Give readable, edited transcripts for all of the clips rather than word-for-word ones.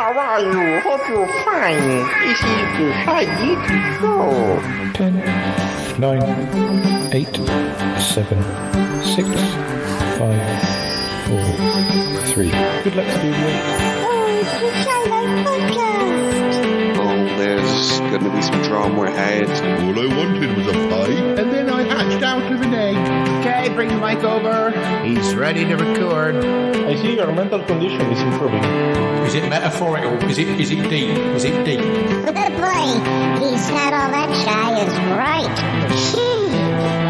How are you? Hope you're fine. This is the Shy Yeti Show. 10, 9, 8, 7, 6, 5, 4, 3. Good luck, studio. Oh, it's the Shy Life Podcast. Oh, there's going to be some drama ahead. All I wanted was a pie, and then I hatched out of an egg. Okay, bring the mic over. He's ready to record. I see your mental condition is improving. Is it metaphorical? Is it deep? Is it deep? Good boy. He's not all that shy is right.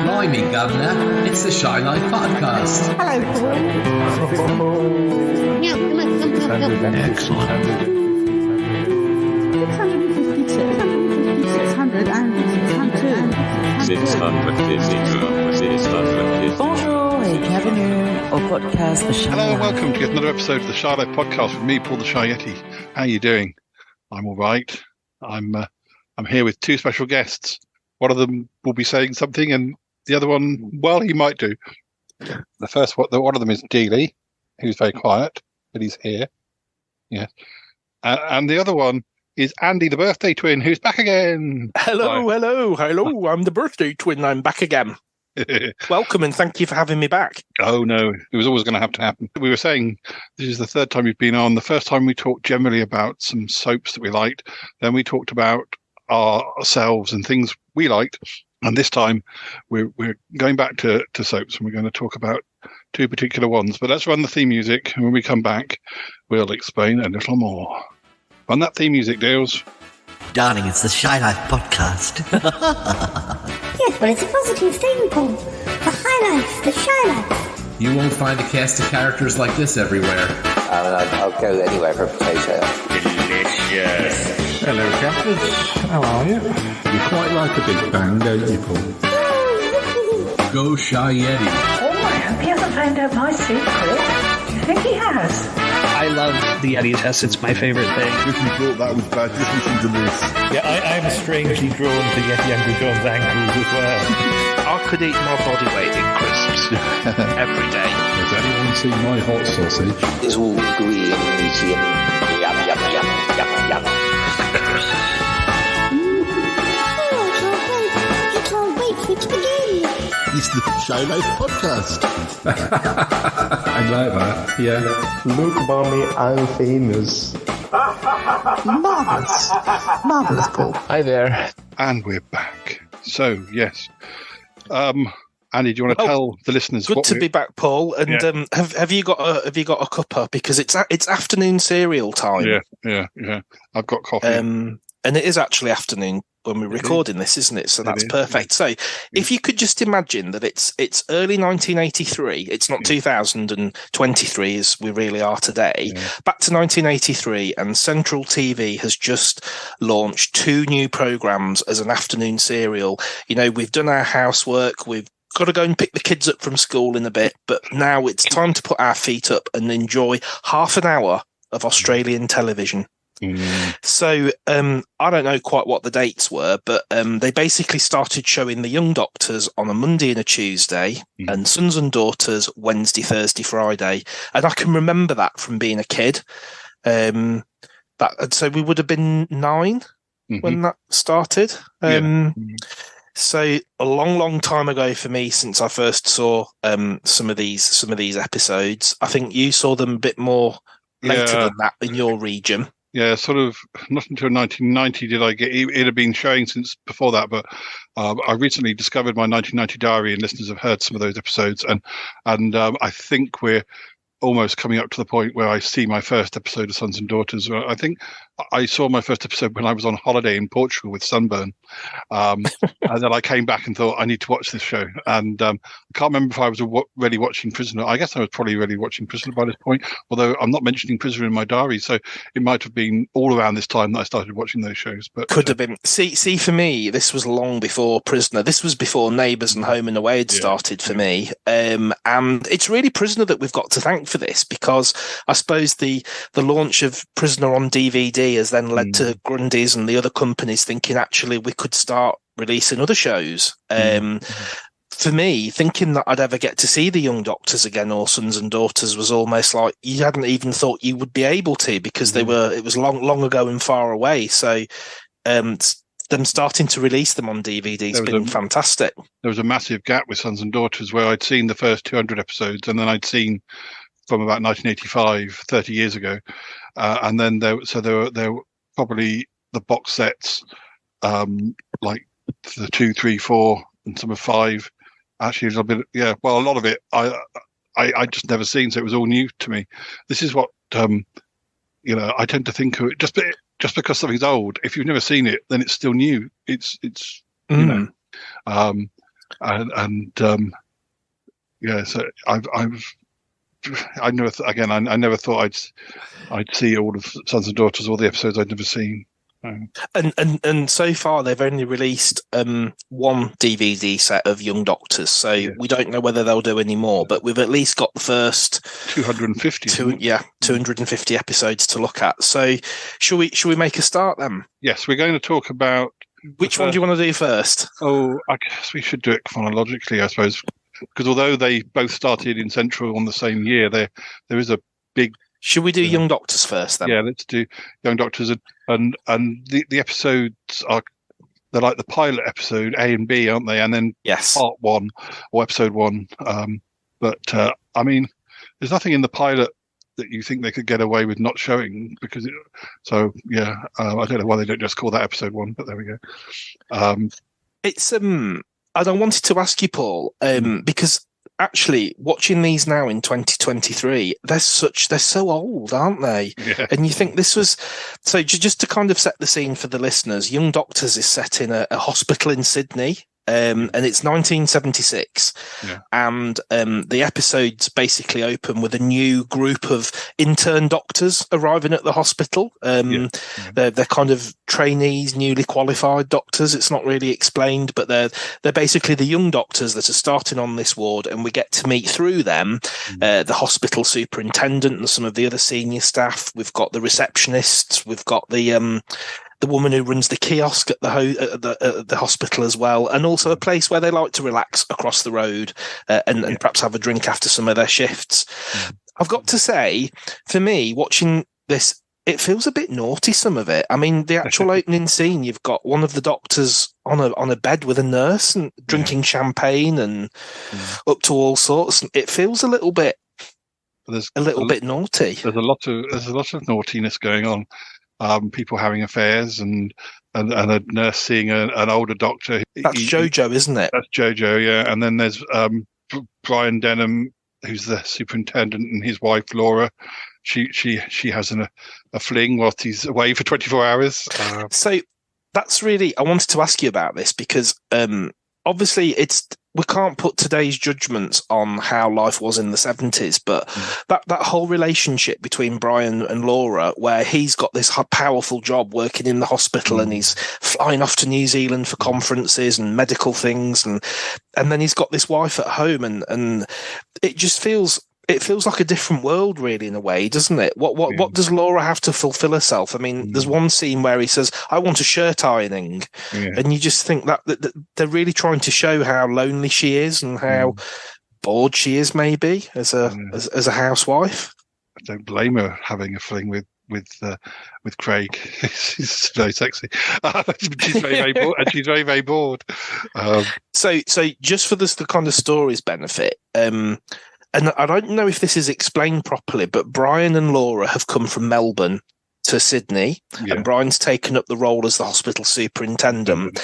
Blimey, Governor. It's the Shy Life Podcast. Hello, Paul. Yeah, come on. Excellent. 652. Bonjour et bienvenue au podcast The Shy Hello and Life. welcome to yet another episode of the Shy Life Podcast with me, Paul the Shy Yeti. How are you doing? I'm all right. I'm here with two special guests. One of them will be saying something, and the other one, well, he might do. The first one of them is Dealey, who's very quiet, but he's here. Yes. And the other one is Andy, the birthday twin, who's back again. Hello. I'm the birthday twin. I'm back again. Welcome and thank you for having me back. Oh, no, it was always going to happen. We were saying this is the third time you've been on. The first time we talked generally about some soaps that we liked. Then we talked about ourselves and things we liked. And this time we're going back to soaps, and we're going to talk about two particular ones. But let's run the theme music, and when we come back, we'll explain a little more. Run that theme music, Deals. Darling, it's the Shy Life Podcast. Yes, but it's a positive thing, Paul. The high life, the shy life. You won't find a cast of characters like this everywhere. I'll go anywhere for a potato. Delicious. Hello, captains. How are you? You quite like a big bang, don't you, Paul? Go Shy Yeti. Oh, I hope he hasn't found out my secret. Do you think he has? I love the Yeti test. It's my favorite thing. If you thought that was bad, just listen to this. Yeah, I'm strangely drawn to Yeti Angry John's ankles as well. I could eat my body weight in crisps every day. Has anyone seen my hot sausage? It's all gooey and meaty and yum, yum, yum, yum, yum. I can't wait for it to begin. It's the Shy Life Podcast. I like that, yeah. Look, mommy, I'm famous. Marvelous, Paul. Hi there. And we're back. So, yes. Andy, do you want to tell the listeners Good what to be back, Paul. And have you got a cuppa? Because it's afternoon cereal time. Yeah. I've got coffee. And it is actually afternoon when we're recording this, isn't it? So that's perfect. So if you could just imagine that it's early 1983, it's not 2023 as we really are today, back to 1983, and Central TV has just launched two new programs as an afternoon serial. You know, we've done our housework, we've got to go and pick the kids up from school in a bit, but now it's time to put our feet up and enjoy half an hour of Australian television. So I don't know quite what the dates were, but they basically started showing The Young Doctors on a Monday and a Tuesday, and Sons and Daughters Wednesday, Thursday, Friday. And I can remember that from being a kid. So we would have been 9 when that started. So a long time ago for me, since I first saw some of these episodes. I think you saw them a bit more later than that in your region. Yeah, sort of not until 1990 did I get it. Had been showing since before that, but I recently discovered my 1990 diary, and listeners have heard some of those episodes, and I think we're almost coming up to the point where I see my first episode of Sons and Daughters. I think I saw my first episode when I was on holiday in Portugal with sunburn. And then I came back and thought, I need to watch this show. And I can't remember if I was really watching Prisoner. I guess I was probably really watching Prisoner by this point, although I'm not mentioning Prisoner in my diary. So it might have been all around this time that I started watching those shows. But could have been. See, for me, this was long before Prisoner. This was before Neighbours and Home and Away had started for me. And it's really Prisoner that we've got to thank for this, because I suppose the launch of Prisoner on DVD has then led to Grundy's and the other companies thinking actually we could start releasing other shows. for me, thinking that I'd ever get to see the Young Doctors again or Sons and Daughters was almost like you hadn't even thought you would be able to, because it was long ago and far away. So them starting to release them on DVD has been fantastic. There was a massive gap with Sons and Daughters where I'd seen the first 200 episodes, and then I'd seen from about 1985, 30 years ago, and then there were probably the box sets, like the 2, 3, 4, and some of 5. Actually, a little bit, yeah. Well, a lot of it I just never seen, so it was all new to me. This is what I tend to think of it just because something's old. If you've never seen it, then it's still new. It's you know, yeah. So I never thought I'd see all of Sons and Daughters, all the episodes I'd never seen. And so far they've only released one DVD set of Young Doctors, so we don't know whether they'll do any more, but we've at least got the first 250 250 episodes to look at. So shall we make a start then? Yes, we're going to talk about which one do you want to do first? I guess we should do it chronologically, I suppose, because although they both started in Central on the same year, there is a big. Should we do Young Doctors first then? Yeah, let's do Young Doctors, and the episodes they're like the pilot episode A and B, aren't they? And then part 1 or episode 1. But I mean, there's nothing in the pilot that you think they could get away with not showing, because I don't know why they don't just call that episode 1, but there we go. It's and I wanted to ask you, Paul, because actually watching these now in 2023, they're so old, aren't they? Yeah. And you think this was so. Just to kind of set the scene for the listeners, Young Doctors is set in a hospital in Sydney. And it's 1976, and the episodes basically open with a new group of intern doctors arriving at the hospital. They're kind of trainees, newly qualified doctors. It's not really explained, but they're basically the young doctors that are starting on this ward, and we get to meet through them the hospital superintendent and some of the other senior staff. We've got the receptionists. We've got the woman who runs the kiosk at the hospital as well, and also a place where they like to relax across the road and perhaps have a drink after some of their shifts. I've got to say, for me, watching this, it feels a bit naughty, some of it. I mean, the actual opening scene, you've got one of the doctors on a bed with a nurse and drinking champagne and up to all sorts. It feels a little bit bit naughty. There's a lot of naughtiness going on. People having affairs and a nurse seeing an older doctor. That's Jojo, isn't it? That's Jojo, yeah. And then there's Brian Denham, who's the superintendent, and his wife Laura. She has a fling whilst he's away for 24 hours. So that's really, I wanted to ask you about this because obviously we can't put today's judgments on how life was in the 70s, but that whole relationship between Brian and Laura, where he's got this powerful job working in the hospital and he's flying off to New Zealand for conferences and medical things, and then he's got this wife at home, and it just feels like a different world, really, in a way, doesn't it? What does Laura have to fulfill herself? I mean, there's one scene where he says, "I want a shirt ironing," and you just think that they're really trying to show how lonely she is and how bored she is, maybe as a housewife. I don't blame her having a fling with Craig. He's very sexy. She's very bored, and she's very, very bored. So just for the kind of story's benefit. And I don't know if this is explained properly, but Brian and Laura have come from Melbourne to Sydney, and Brian's taken up the role as the hospital superintendent.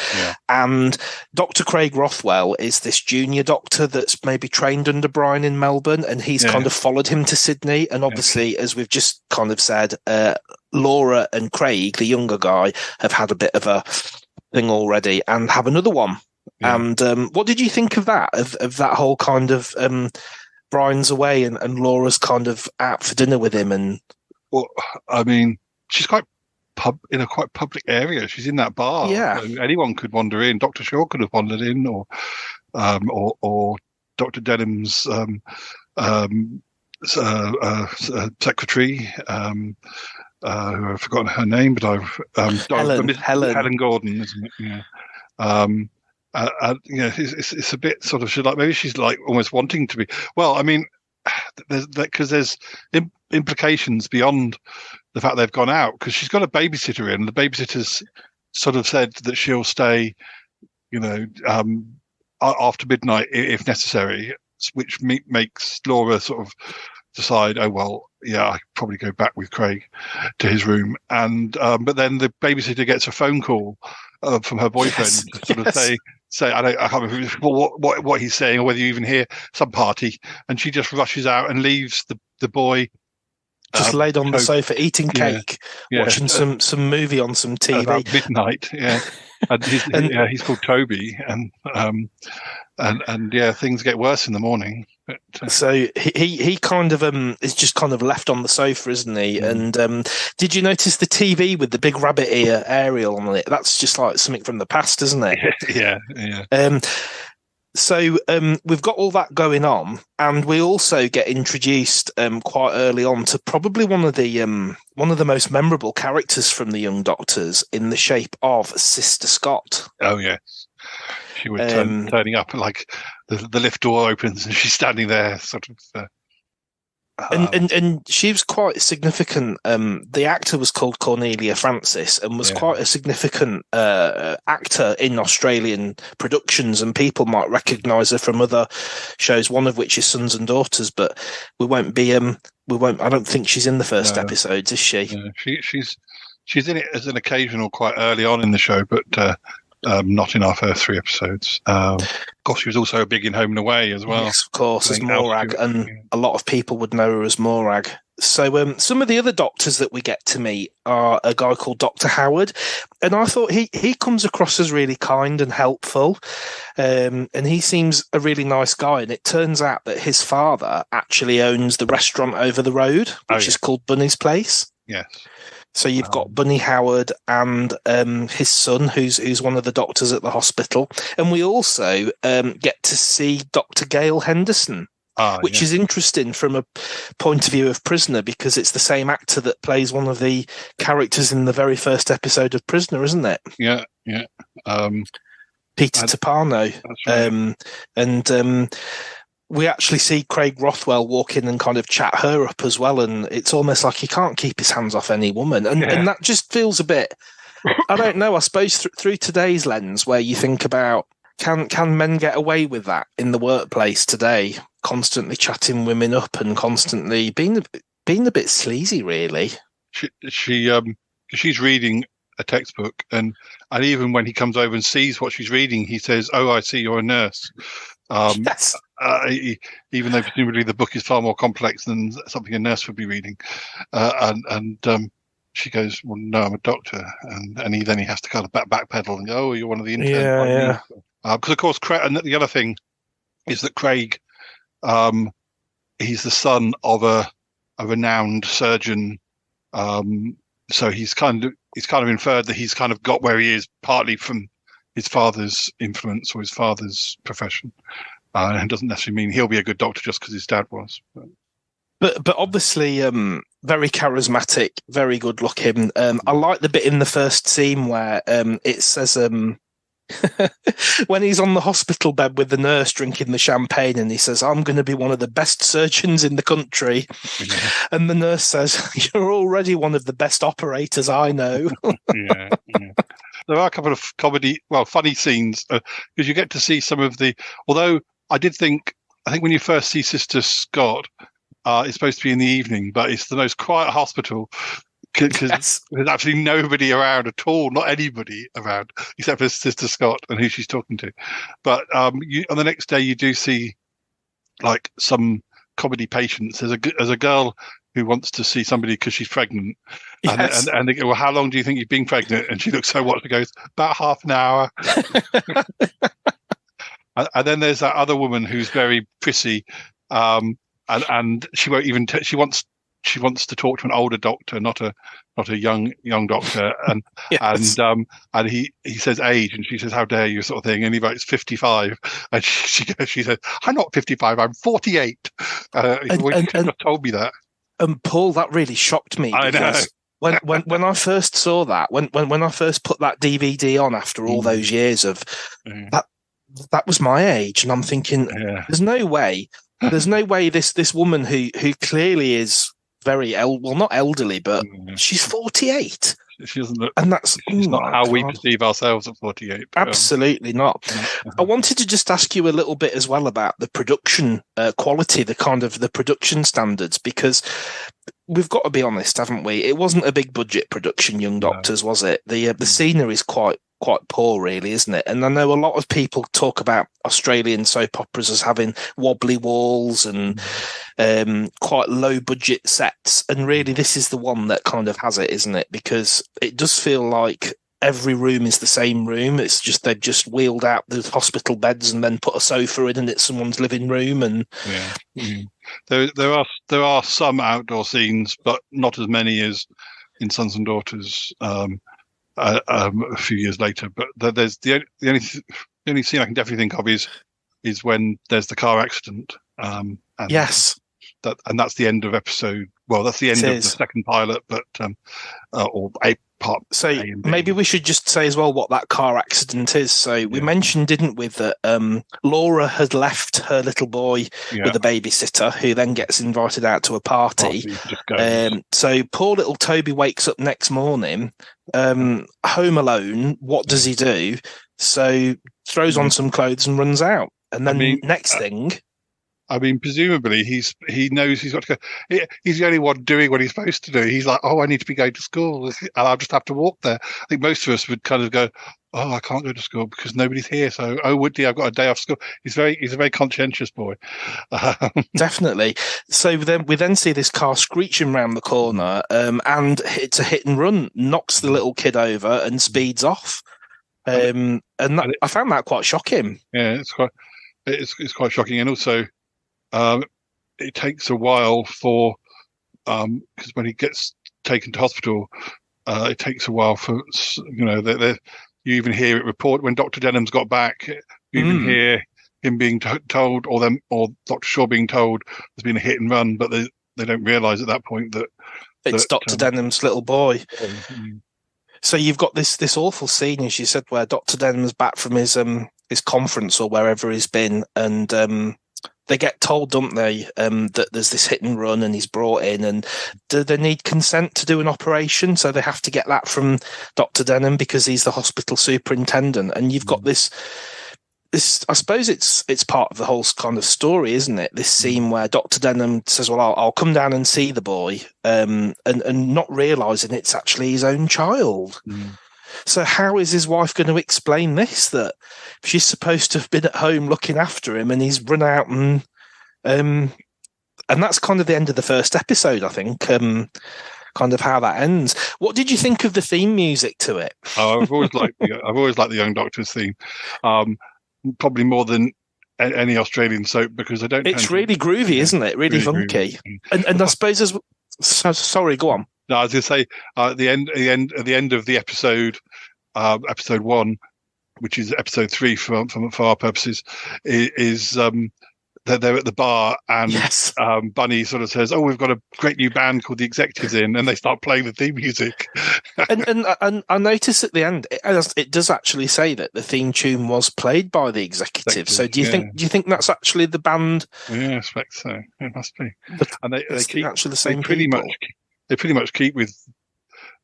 And Dr. Craig Rothwell is this junior doctor that's maybe trained under Brian in Melbourne, and he's kind of followed him to Sydney. And obviously, as we've just kind of said, Laura and Craig, the younger guy, have had a bit of a thing already and have another one. And what did you think of that, of that whole kind of... Brian's away and Laura's kind of out for dinner with him, and I mean, she's quite in a quite public area. She's in that bar. Yeah, so anyone could wander in. Dr. Shaw could have wandered in, or Dr. Denham's secretary, who I've forgotten her name, but I've Helen Helen Gordon, isn't it? Yeah. it's a bit sort of maybe she's like almost wanting to be. Well, I mean, there's implications beyond the fact they've gone out, because she's got a babysitter in, and the babysitter's sort of said that she'll stay, after midnight if necessary, which makes Laura sort of decide, oh well, yeah, I could probably go back with Craig to his room. And but then the babysitter gets a phone call from her boyfriend to sort of say I can't remember what he's saying, or whether you even hear some party, and she just rushes out and leaves the boy just laid on the sofa eating cake, watching some movie on some TV about midnight. Yeah. And he's called Toby, and things get worse in the morning. But, so he kind of is just kind of left on the sofa, isn't he? And did you notice the TV with the big rabbit ear aerial on it? That's just like something from the past, isn't it? Yeah. So we've got all that going on, and we also get introduced quite early on to probably one of the most memorable characters from the Young Doctors, in the shape of Sister Scott. Oh yes, she was turning up, like the lift door opens and she's standing there, sort of. And she was quite significant. The actor was called Cornelia Francis, and was quite a significant actor in Australian productions, and people might recognise her from other shows, one of which is Sons and Daughters. But we won't. I don't think she's in the first episodes, is she? No, she's in it as an occasional quite early on in the show, but not in our first 3 episodes. Of course, she was also big in Home and Away as well. Yes, of course, as Morag, and a lot of people would know her as Morag. So some of the other doctors that we get to meet are a guy called Dr. Howard, and I thought he comes across as really kind and helpful, and he seems a really nice guy. And it turns out that his father actually owns the restaurant over the road, which is called Bunny's Place. Yes. So you've got Bunny Howard and his son, who's one of the doctors at the hospital. And we also get to see Dr. Gail Henderson, which is interesting from a point of view of Prisoner, because it's the same actor that plays one of the characters in the very first episode of Prisoner, isn't it? Yeah. Peter Tapano. Right. We actually see Craig Rothwell walk in and kind of chat her up as well, and it's almost like he can't keep his hands off any woman, and that just feels a bit, I don't know, I suppose through today's lens, where you think about, can men get away with that in the workplace today, constantly chatting women up and constantly being a bit sleazy, really. She's reading a textbook, and even when he comes over and sees what she's reading, he says, "Oh, I see, you're a nurse." Yes. Even though presumably the book is far more complex than something a nurse would be reading, and she goes, "Well, no, I'm a doctor," and he has to kind of backpedal and go, "Oh, you're one of the interns." Yeah. Because of course, Craig, and the other thing is that Craig, he's the son of a renowned surgeon, so he's kind of inferred that he's kind of got where he is partly from his father's influence or his father's profession, and it doesn't necessarily mean he'll be a good doctor just because his dad was. But obviously, very charismatic, very good looking. I like the bit in the first scene where it says when he's on the hospital bed with the nurse drinking the champagne, and he says, "I'm going to be one of the best surgeons in the country," and the nurse says, "You're already one of the best operators I know." Yeah. There are a couple of funny scenes, because you get to see some of the. Although I think when you first see Sister Scott, it's supposed to be in the evening, but it's the most quiet hospital, because there's absolutely nobody around at all, not anybody around except for Sister Scott and who she's talking to. But on the next day, you do see like some comedy patients. There's a girl who wants to see somebody because she's pregnant, and they go, "Well, how long do you think you've been pregnant?" And she looks so what? She goes, "About half an hour." And then there's that other woman who's very prissy, and she won't even. She wants to talk to an older doctor, not a young doctor, and he says age, and she says, "How dare you," sort of thing, and he writes 55, and she says, "I'm not 55, I'm 48." You not told me that. And Paul, that really shocked me. I know. When I first saw that, when I first put that DVD on after all those years of that was my age, and I'm thinking, there's no way this woman who clearly is very not elderly, but she's 48. She doesn't look, and that's not how we perceive ourselves at 48. Absolutely not. I wanted to just ask you a little bit as well about the production quality, the kind of the production standards, because we've got to be honest, haven't we? It wasn't a big budget production, Young Doctors, was it? The scenery is quite poor, really, isn't it? And I know a lot of people talk about Australian soap operas as having wobbly walls and quite low budget sets, and really this is the one that kind of has it, isn't it? Because it does feel like every room is the same room. It's just they've just wheeled out the hospital beds and then put a sofa in, and it's someone's living room. And there are some outdoor scenes, but not as many as in Sons and Daughters. A few years later, but there's the only scene I can definitely think of is when there's the car accident. And yes, that's the end of episode. Well, that's the end of the second pilot, but or a part. So maybe we should just say as well what that car accident is. So we mentioned, didn't we, that Laura had left her little boy with a babysitter, who then gets invited out to a party. So poor little Toby wakes up next morning, home alone. What does he do? So throws on some clothes and runs out. And then next thing. I mean, presumably he knows he's got to go. He's the only one doing what he's supposed to do. He's like, I need to be going to school, and I'll just have to walk there. I think most of us would kind of go, I can't go to school because nobody's here. So, Woody, I've got a day off school. He's a very conscientious boy. Definitely. So then we see this car screeching around the corner, and it's a hit and run, knocks the little kid over and speeds off. And I found that quite shocking. Yeah, it's quite shocking, and also. It takes a while for because when he gets taken to hospital, it takes a while for you even hear it report when Dr. Denham's got back. You even hear him being told, or Dr. Shaw being told there's been a hit and run, but they don't realise at that point that it's Dr. Denham's little boy. So you've got this awful scene, as you said, where Dr. Denham's back from his conference or wherever he's been, and they get told, don't they, that there's this hit and run and he's brought in, and do they need consent to do an operation? So they have to get that from Dr. Denham because he's the hospital superintendent. And you've got this, I suppose it's part of the whole kind of story, isn't it? This scene where Dr. Denham says, well, I'll come down and see the boy, and not realising it's actually his own child. So how is his wife going to explain this, that she's supposed to have been at home looking after him and he's run out and that's kind of the end of the first episode, I think, kind of how that ends. What did you think of the theme music to it? I've always liked the Young Doctors theme, probably more than any Australian soap, because I don't. It's really groovy, isn't it? Really funky. And I suppose sorry, go on. No, I was going to say at the end of the episode, episode 1, which is episode 3 for our purposes, is they're at the bar and Bunny sort of says, we've got a great new band called the Executives in, and they start playing the theme music. and I noticed at the end it does actually say that the theme tune was played by the Executives. So do you think that's actually the band? Yeah, I expect so. It must be. And they keep actually the same people. They pretty much keep with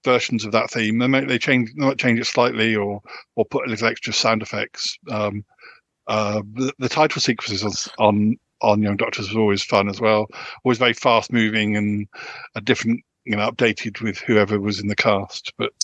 versions of that theme. They might change it slightly or put a little extra sound effects. The title sequences on Young Doctors was always fun as well. Always very fast moving and a different, updated with whoever was in the cast. But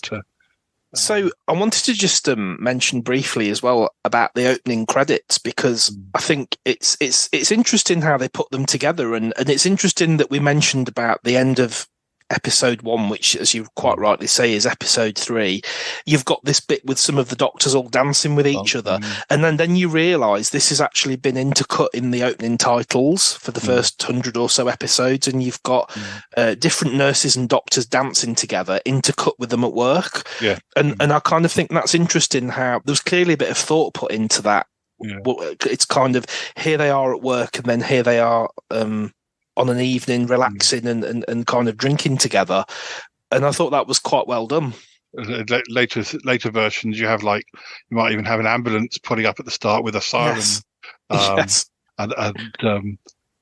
so I wanted to just mention briefly as well about the opening credits, because I think it's interesting how they put them together, and it's interesting that we mentioned about the end of episode 1, which, as you quite rightly say, is episode 3. You've got this bit with some of the doctors all dancing with each other, and then you realise this has actually been intercut in the opening titles for the first 100 or so episodes, and you've got different nurses and doctors dancing together, intercut with them at work. And I kind of think that's interesting how there's clearly a bit of thought put into that. It's kind of, here they are at work, and then here they are on an evening relaxing and kind of drinking together. And I thought that was quite well done. later versions, you might even have an ambulance pulling up at the start with a siren. Yes.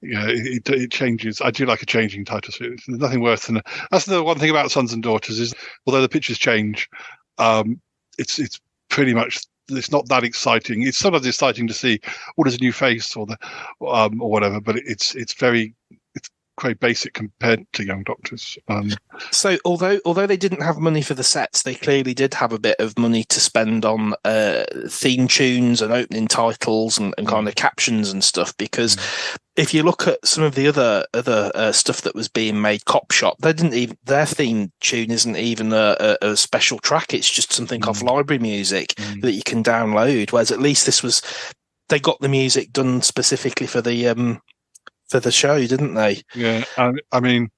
It changes. I do like a changing title series. There's nothing worse than that's the one thing about Sons and Daughters is although the pictures change, it's pretty much. It's not that exciting. It's sometimes exciting to see there's a new face or whatever, but it's quite basic compared to Young Doctors. So although they didn't have money for the sets, they clearly did have a bit of money to spend on theme tunes and opening titles and kind of captions and stuff. Because if you look at some of the other stuff that was being made, Cop Shop, their theme tune isn't even a special track. It's just something off library music that you can download. Whereas at least they got the music done specifically for the show, didn't they? Yeah, I mean,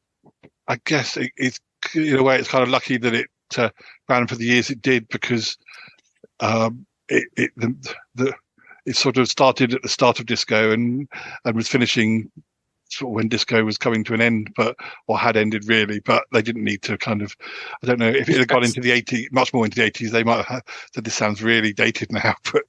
I guess it's in a way it's kind of lucky that it ran for the years it did because it sort of started at the start of disco and was finishing sort of when disco was coming to an end, or had ended really. But they didn't need to kind of. I don't know if it had gone into the 80s, much more into the 80s. They might have said this sounds really dated now, but.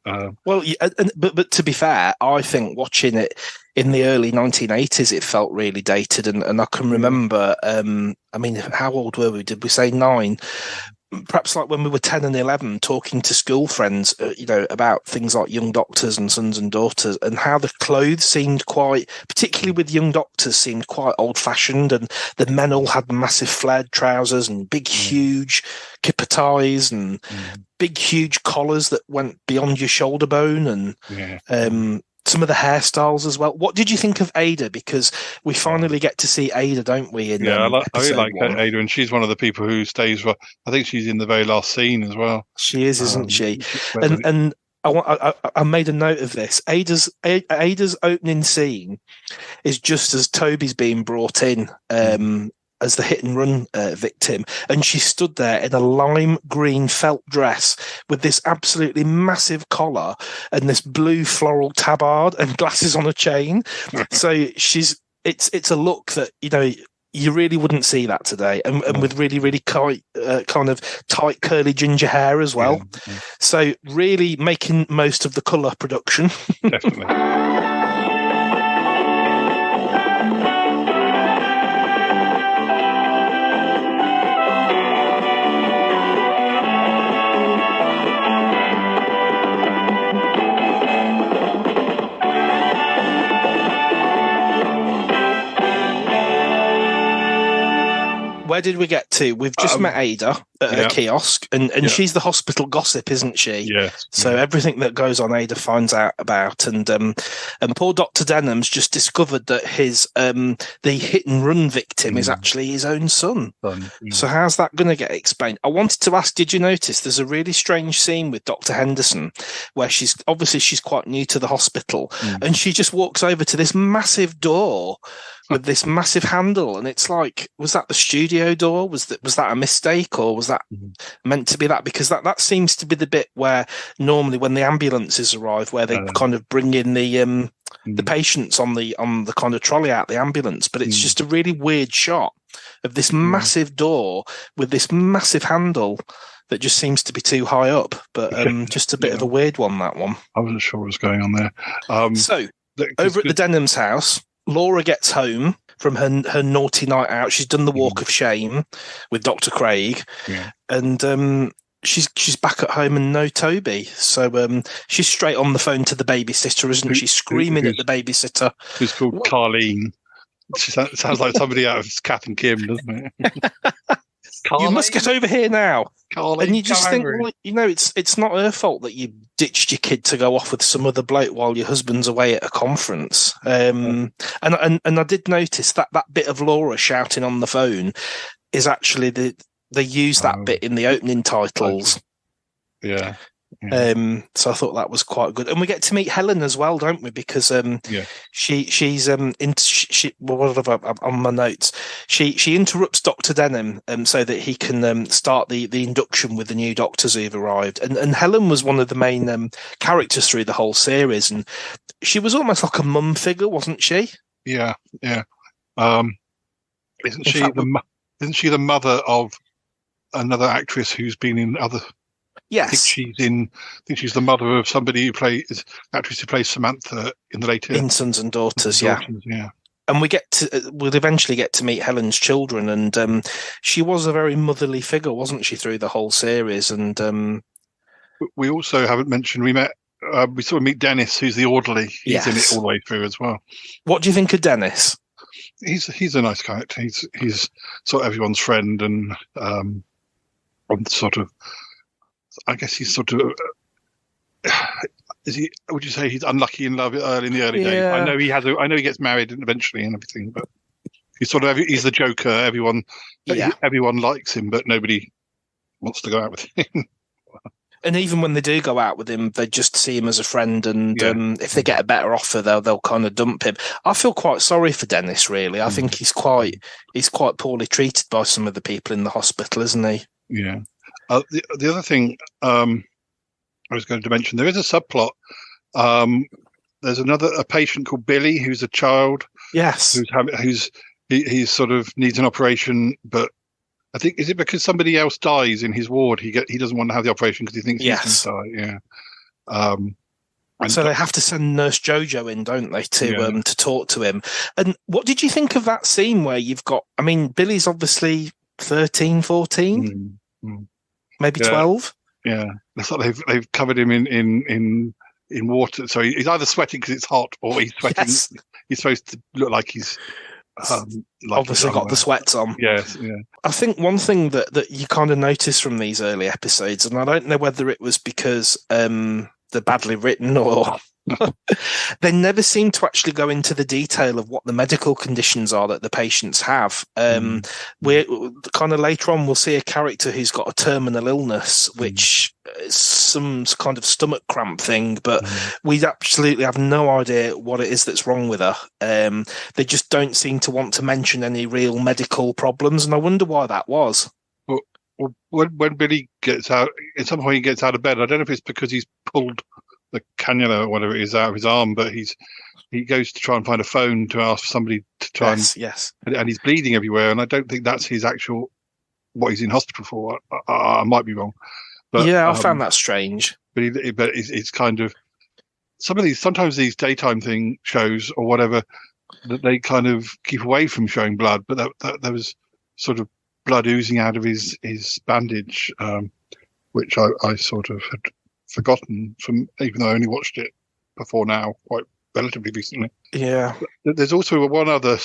But to be fair, I think watching it in the early 1980s, it felt really dated, and I can remember. I mean, how old were we? Did we say 9? Perhaps like when we were 10 and 11, talking to school friends, about things like Young Doctors and Sons and Daughters, and how the clothes seemed particularly with Young Doctors, seemed quite old-fashioned, and the men all had massive flared trousers and big, huge kipper ties and big, huge collars that went beyond your shoulder bone, and some of the hairstyles as well. What did you think of Ada? Because we finally get to see Ada, don't we? I really like Ada, and she's one of the people who stays for. I think she's in the very last scene as well. She is, isn't she? And I made a note of this. Ada's opening scene is just as Toby's being brought in. As the hit and run victim, and she stood there in a lime green felt dress with this absolutely massive collar and this blue floral tabard and glasses on a chain. So it's a look that you really wouldn't see that today, and with really, really kind of tight curly ginger hair as well. Yeah. So really making most of the colour production. Definitely. Where did we get to? We've just met Ada at a kiosk, and she's the hospital gossip, isn't she? Yes. So everything that goes on, Ada finds out about, and poor Dr. Denham's just discovered that his the hit and run victim is actually his own son. So how's that going to get explained? I wanted to ask, did you notice there's a really strange scene with Dr. Henderson where she's quite new to the hospital, and she just walks over to this massive door with this massive handle, and it's like, was that the studio door? Was that a mistake, or was that meant to be that? Because that seems to be the bit where normally when the ambulances arrive, where they kind of bring in the patients on the kind of trolley out the ambulance, but it's just a really weird shot of this massive door with this massive handle that just seems to be too high up, but just a bit of a weird one, that one. I wasn't sure what was going on there. So over at the Denham's house, Laura gets home from her naughty night out. She's done the walk of shame with Dr. Craig, and she's back at home and no Toby. So she's straight on the phone to the babysitter, isn't she? Screaming at the babysitter. Who's called Carlene. She sounds like somebody out of Kath and Kim, doesn't it? You must get over here now. Carlene, and you just think, well, it's not her fault that you ditched your kid to go off with some other bloke while your husband's away at a conference. And I did notice that bit of Laura shouting on the phone is actually they use that bit in the opening titles. Yeah. So I thought that was quite good, and we get to meet Helen as well, don't we? Because she's on my notes. She interrupts Dr. Denham so that he can start the induction with the new doctors who've arrived, and Helen was one of the main characters through the whole series, and she was almost like a mum figure, wasn't she? Yeah. Isn't she the mother of another actress who's been in other. Yes, I think she's the mother of somebody who plays actress who plays Samantha in the later in Sons and Daughters. Yeah. And we'll eventually get to meet Helen's children, and she was a very motherly figure, wasn't she, through the whole series? And we also haven't mentioned we sort of meet Dennis, who's the orderly. He's in it all the way through as well. What do you think of Dennis? He's a nice character. He's sort of everyone's friend, and sort of, I guess he's sort of. Is he? Would you say he's unlucky in love in the early days? I know he has. I know he gets married eventually and everything, but he's sort of he's the joker. Everyone likes him, but nobody wants to go out with him. And even when they do go out with him, they just see him as a friend, and if they get a better offer, they'll kind of dump him. I feel quite sorry for Dennis, really. I think he's quite poorly treated by some of the people in the hospital, isn't he? Yeah. The other thing I was going to mention, there is a subplot. There's a patient called Billy who's a child. Yes. He's sort of needs an operation, but I think, is it because somebody else dies in his ward? He doesn't want to have the operation because he thinks he's going to die. Yeah. So they have to send Nurse Jojo in, don't they, to talk to him? And what did you think of that scene where you've got? I mean, Billy's obviously 13, 14, maybe 12. Yeah, it's like they've covered him in water, so he's either sweating because it's hot, or he's sweating. Yes. He's supposed to look like he's obviously got the sweats on. Yes, yeah. I think one thing that you kind of notice from these early episodes, and I don't know whether it was because they're badly written or they never seem to actually go into the detail of what the medical conditions are that the patients have. We're kind of later on, we'll see a character who's got a terminal illness, which is some kind of stomach cramp thing, but we absolutely have no idea what it is that's wrong with her. They just don't seem to want to mention any real medical problems, and I wonder why that was. Well, when Billy gets out, at some point he gets out of bed. I don't know if it's because he's pulled the cannula or whatever it is out of his arm, but he goes to try and find a phone to ask somebody to try and he's bleeding everywhere, and I don't think that's his actual what he's in hospital for. I might be wrong, but I found that strange. But it's kind of sometimes these daytime shows or whatever that they kind of keep away from showing blood, but that there was sort of blood oozing out of his bandage, which I sort of had forgotten from, even though I only watched it before now, quite relatively recently. Yeah. But there's also one other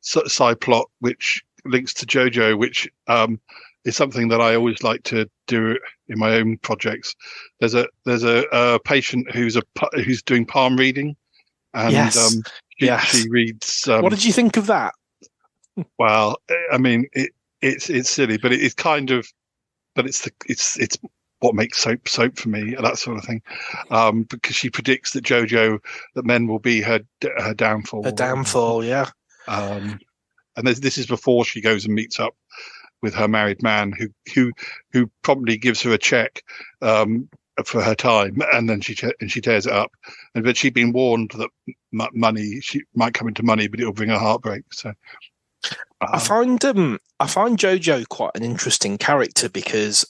side plot which links to JoJo, which is something that I always like to do in my own projects. There's a patient who's doing palm reading, and she reads. What did you think of that? Well, I mean, it's silly, but it's kind of, but it's what makes soap for me, that sort of thing, because she predicts that men will be her downfall. Her downfall, yeah. And this is before she goes and meets up with her married man, who probably gives her a check for her time, and then she tears it up. But she'd been warned that money, she might come into money, but it'll bring her heartbreak. So. I find JoJo quite an interesting character because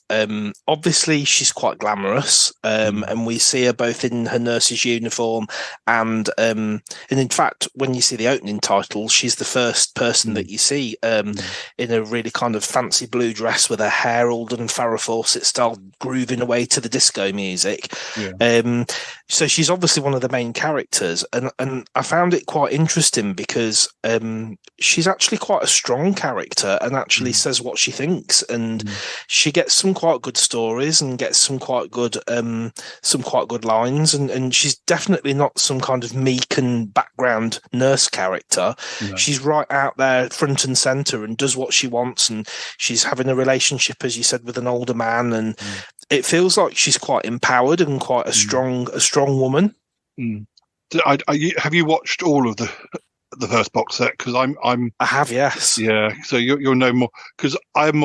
obviously she's quite glamorous, and we see her both in her nurse's uniform and in fact, when you see the opening title, she's the first person that you see in a really kind of fancy blue dress with her hair all done Farrah Fawcett style, grooving away to the disco music. Yeah. So she's obviously one of the main characters, and I found it quite interesting because she's actually quite a strong character and actually says what she thinks, and she gets some quite good stories and gets some quite good lines, and she's definitely not some kind of meek and background nurse character. No. She's right out there front and center and does what she wants, and she's having a relationship, as you said, with an older man, and it feels like she's quite empowered and quite a strong woman. Have you watched all of the first box set? Because I have, yes. Yeah, so you'll know more, because I'm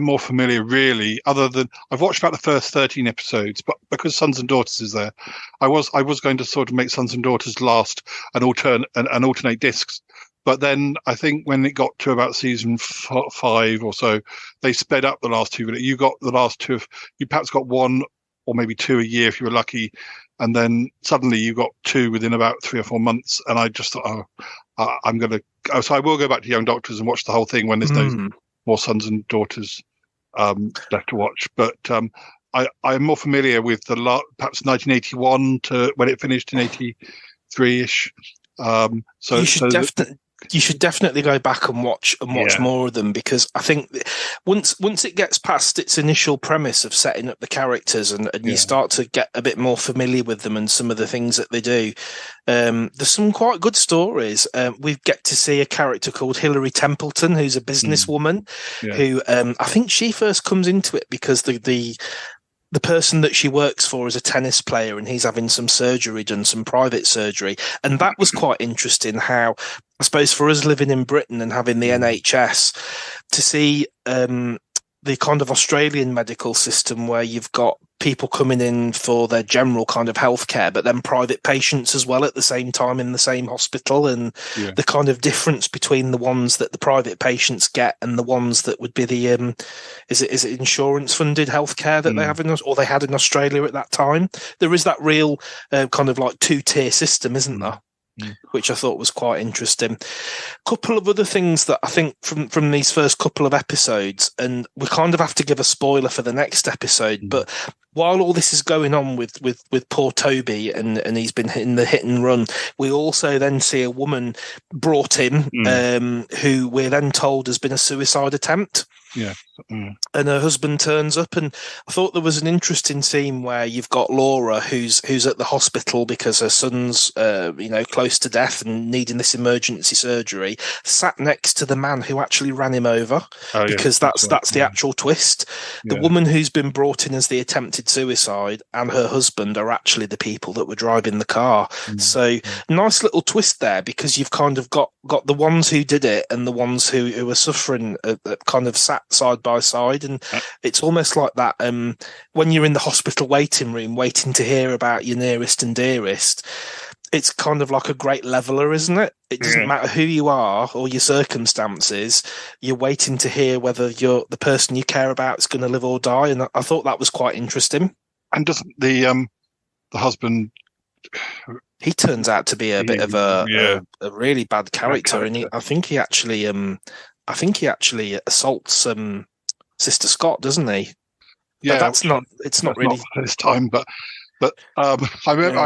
more familiar, really, other than I've watched about the first 13 episodes, but because Sons and Daughters is there, I was going to sort of make Sons and Daughters last and alternate discs, But then I think when it got to about season 5 or so, they sped up the last 2. You got the last 2. You perhaps got 1 or maybe 2 a year if you were lucky, and then suddenly you got 2 within about 3 or 4 months. And I just thought, I'm going to. So I will go back to Young Doctors and watch the whole thing when there's no more sons and daughters left to watch. But I'm more familiar with the perhaps 1981 to when it finished in 83-ish. So you should definitely go back and watch more of them, because I think once it gets past its initial premise of setting up the characters and you start to get a bit more familiar with them and some of the things that they do, there's some quite good stories. We get to see a character called Hilary Templeton, who's a businesswoman who I think she first comes into it because the person that she works for is a tennis player and he's having some surgery done, some private surgery. And that was quite interesting how, I suppose, for us living in Britain and having the NHS, to see the kind of Australian medical system where you've got people coming in for their general kind of healthcare, but then private patients as well at the same time in the same hospital, and the kind of difference between the ones that the private patients get and the ones that would be the is it insurance funded healthcare that they have or they had in Australia at that time. There is that real kind of like 2-tier system, isn't there? Which I thought was quite interesting. Couple of other things that I think from these first couple of episodes, and we kind of have to give a spoiler for the next episode, but while all this is going on with poor Toby and he's been hitting the hit and run, we also then see a woman brought in who we're then told has been a suicide attempt. And her husband turns up, and I thought there was an interesting scene where you've got Laura who's at the hospital because her son's close to death and needing this emergency surgery, sat next to the man who actually ran him over, because that's the actual twist. The woman who's been brought in as the attempted suicide and her husband are actually the people that were driving the car. So nice little twist there, because you've kind of got the ones who did it and the ones who are suffering kind of sat side by side, and it's almost like that when you're in the hospital waiting room waiting to hear about your nearest and dearest. It's kind of like a great leveler, isn't it? It doesn't matter who you are or your circumstances, you're waiting to hear whether the person you care about is going to live or die, and I thought that was quite interesting. And doesn't the he turns out to be a bit of a really bad character, and I think he actually assaults Sister Scott, doesn't he? Yeah, but it's not really this time. But I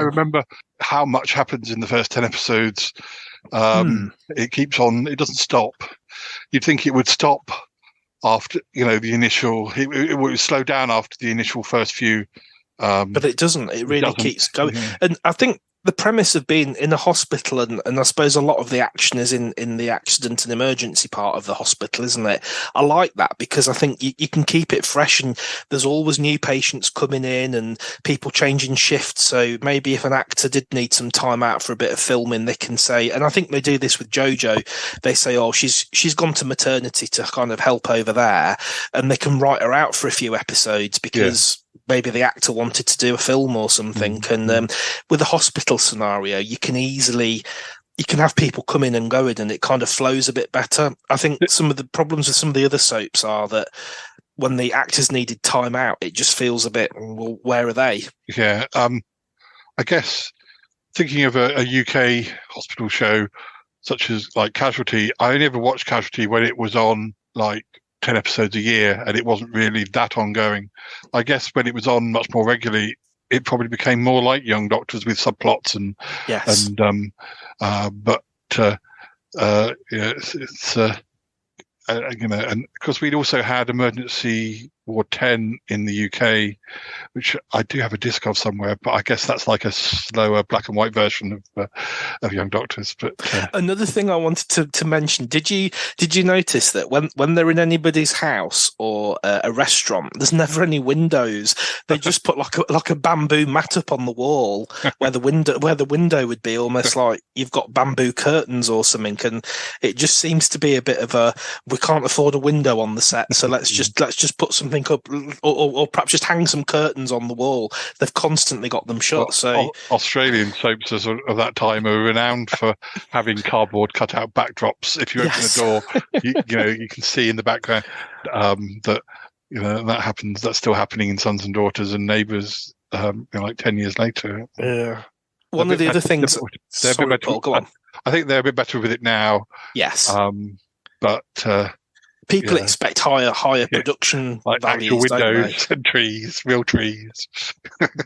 remember how much happens in the first 10 episodes. It keeps on; it doesn't stop. You'd think it would stop after the initial. It would slow down after the initial first few. But it doesn't. It really keeps going, and I think the premise of being in a hospital, and I suppose a lot of the action is in the accident and emergency part of the hospital, isn't it? I like that because I think you can keep it fresh, and there's always new patients coming in and people changing shifts. So maybe if an actor did need some time out for a bit of filming, they can say, and I think they do this with JoJo, they say, oh, she's gone to maternity to kind of help over there, and they can write her out for a few episodes because maybe the actor wanted to do a film or something. And with a hospital scenario, you can have people come in and go in, and it kind of flows a bit better. I think some of the problems with some of the other soaps are that when the actors needed time out, it just feels a bit, well, where are they? Yeah. I guess thinking of a UK hospital show such as like Casualty, I only ever watched Casualty when it was on like 10 episodes a year, and it wasn't really that ongoing. I guess when it was on much more regularly, it probably became more like Young Doctors with subplots and and because we'd also had Emergency Ward 10 in the UK, which I do have a disc of somewhere, but I guess that's like a slower black and white version of Young Doctors. But another thing I wanted to mention, did you notice that when they're in anybody's house or a restaurant, there's never any windows? They just put like a bamboo mat up on the wall where the window would be, almost like you've got bamboo curtains or something, and it just seems to be a bit of a, we can't afford a window on the set, so let's just put something something up, or perhaps just hang some curtains on the wall. They've constantly got them shut. Well, so Australian soaps of that time are renowned for having cardboard cutout backdrops. If you open the door, you can see in the background that that happens. That's still happening in Sons and Daughters and Neighbours. Like 10 years later. Yeah. One of the other things. Sorry, Paul, go on. I think they're a bit better with it now. Yes. But people expect higher production like values, actual windows and trees, real trees.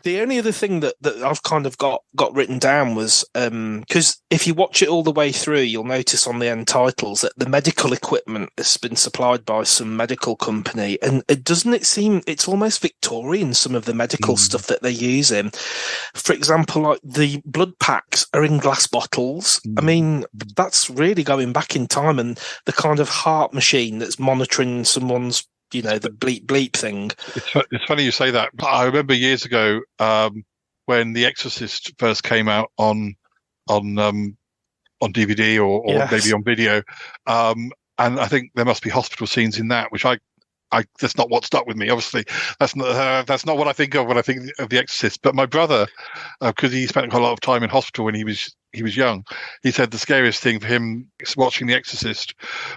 The only other thing that I've kind of got written down was because if you watch it all the way through, you'll notice on the end titles that the medical equipment has been supplied by some medical company, and it seem it's almost Victorian, some of the medical stuff that they're using. For example, like the blood packs are in glass bottles. I mean, that's really going back in time, and the kind of heart machine that's monitoring someone's, the bleep bleep thing. It's funny you say that. I remember years ago when The Exorcist first came out on DVD or maybe on video, and I think there must be hospital scenes in that, which I that's not what stuck with me. Obviously, that's not what I think of when I think of The Exorcist. But my brother, because he spent quite a lot of time in hospital when he was young, he said the scariest thing for him watching The Exorcist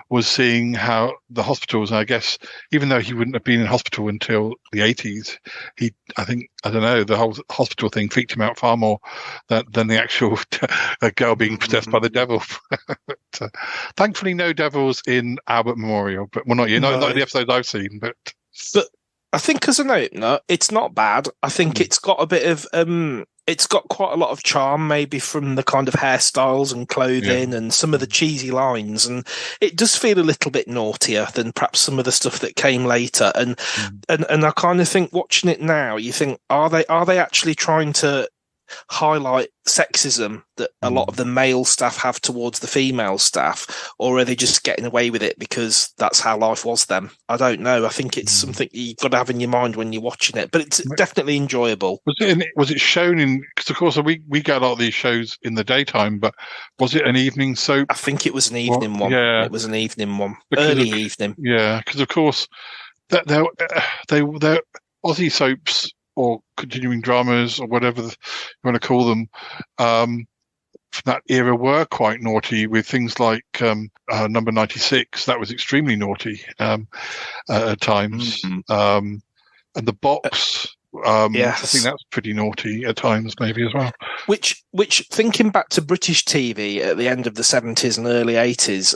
was seeing how the hospitals, and I guess even though he wouldn't have been in hospital until the 80s, the whole hospital thing freaked him out far more than the actual girl being possessed by the devil. But, thankfully, no devils in Albert Memorial, but not in the episodes I've seen. But I think as an opener, it's not bad. I think it's got a bit of it's got quite a lot of charm, maybe from the kind of hairstyles and clothing and some of the cheesy lines, and it does feel a little bit naughtier than perhaps some of the stuff that came later. And I kind of think watching it now, you think, are they actually trying to highlight sexism that a lot of the male staff have towards the female staff, or are they just getting away with it because that's how life was then? I don't know. I think it's something you've got to have in your mind when you're watching it, but it's definitely enjoyable. Was it shown in, because of course we get a lot of these shows in the daytime, but was it an evening soap? I think it was an evening one. Yeah, it was an evening one, early evening. Yeah, because of course they're Aussie soaps or continuing dramas or whatever you want to call them, from that era were quite naughty, with things like Number 96. That was extremely naughty at times. And The Box, I think that's pretty naughty at times maybe as well. Which thinking back to British TV at the end of the 70s and early 80s,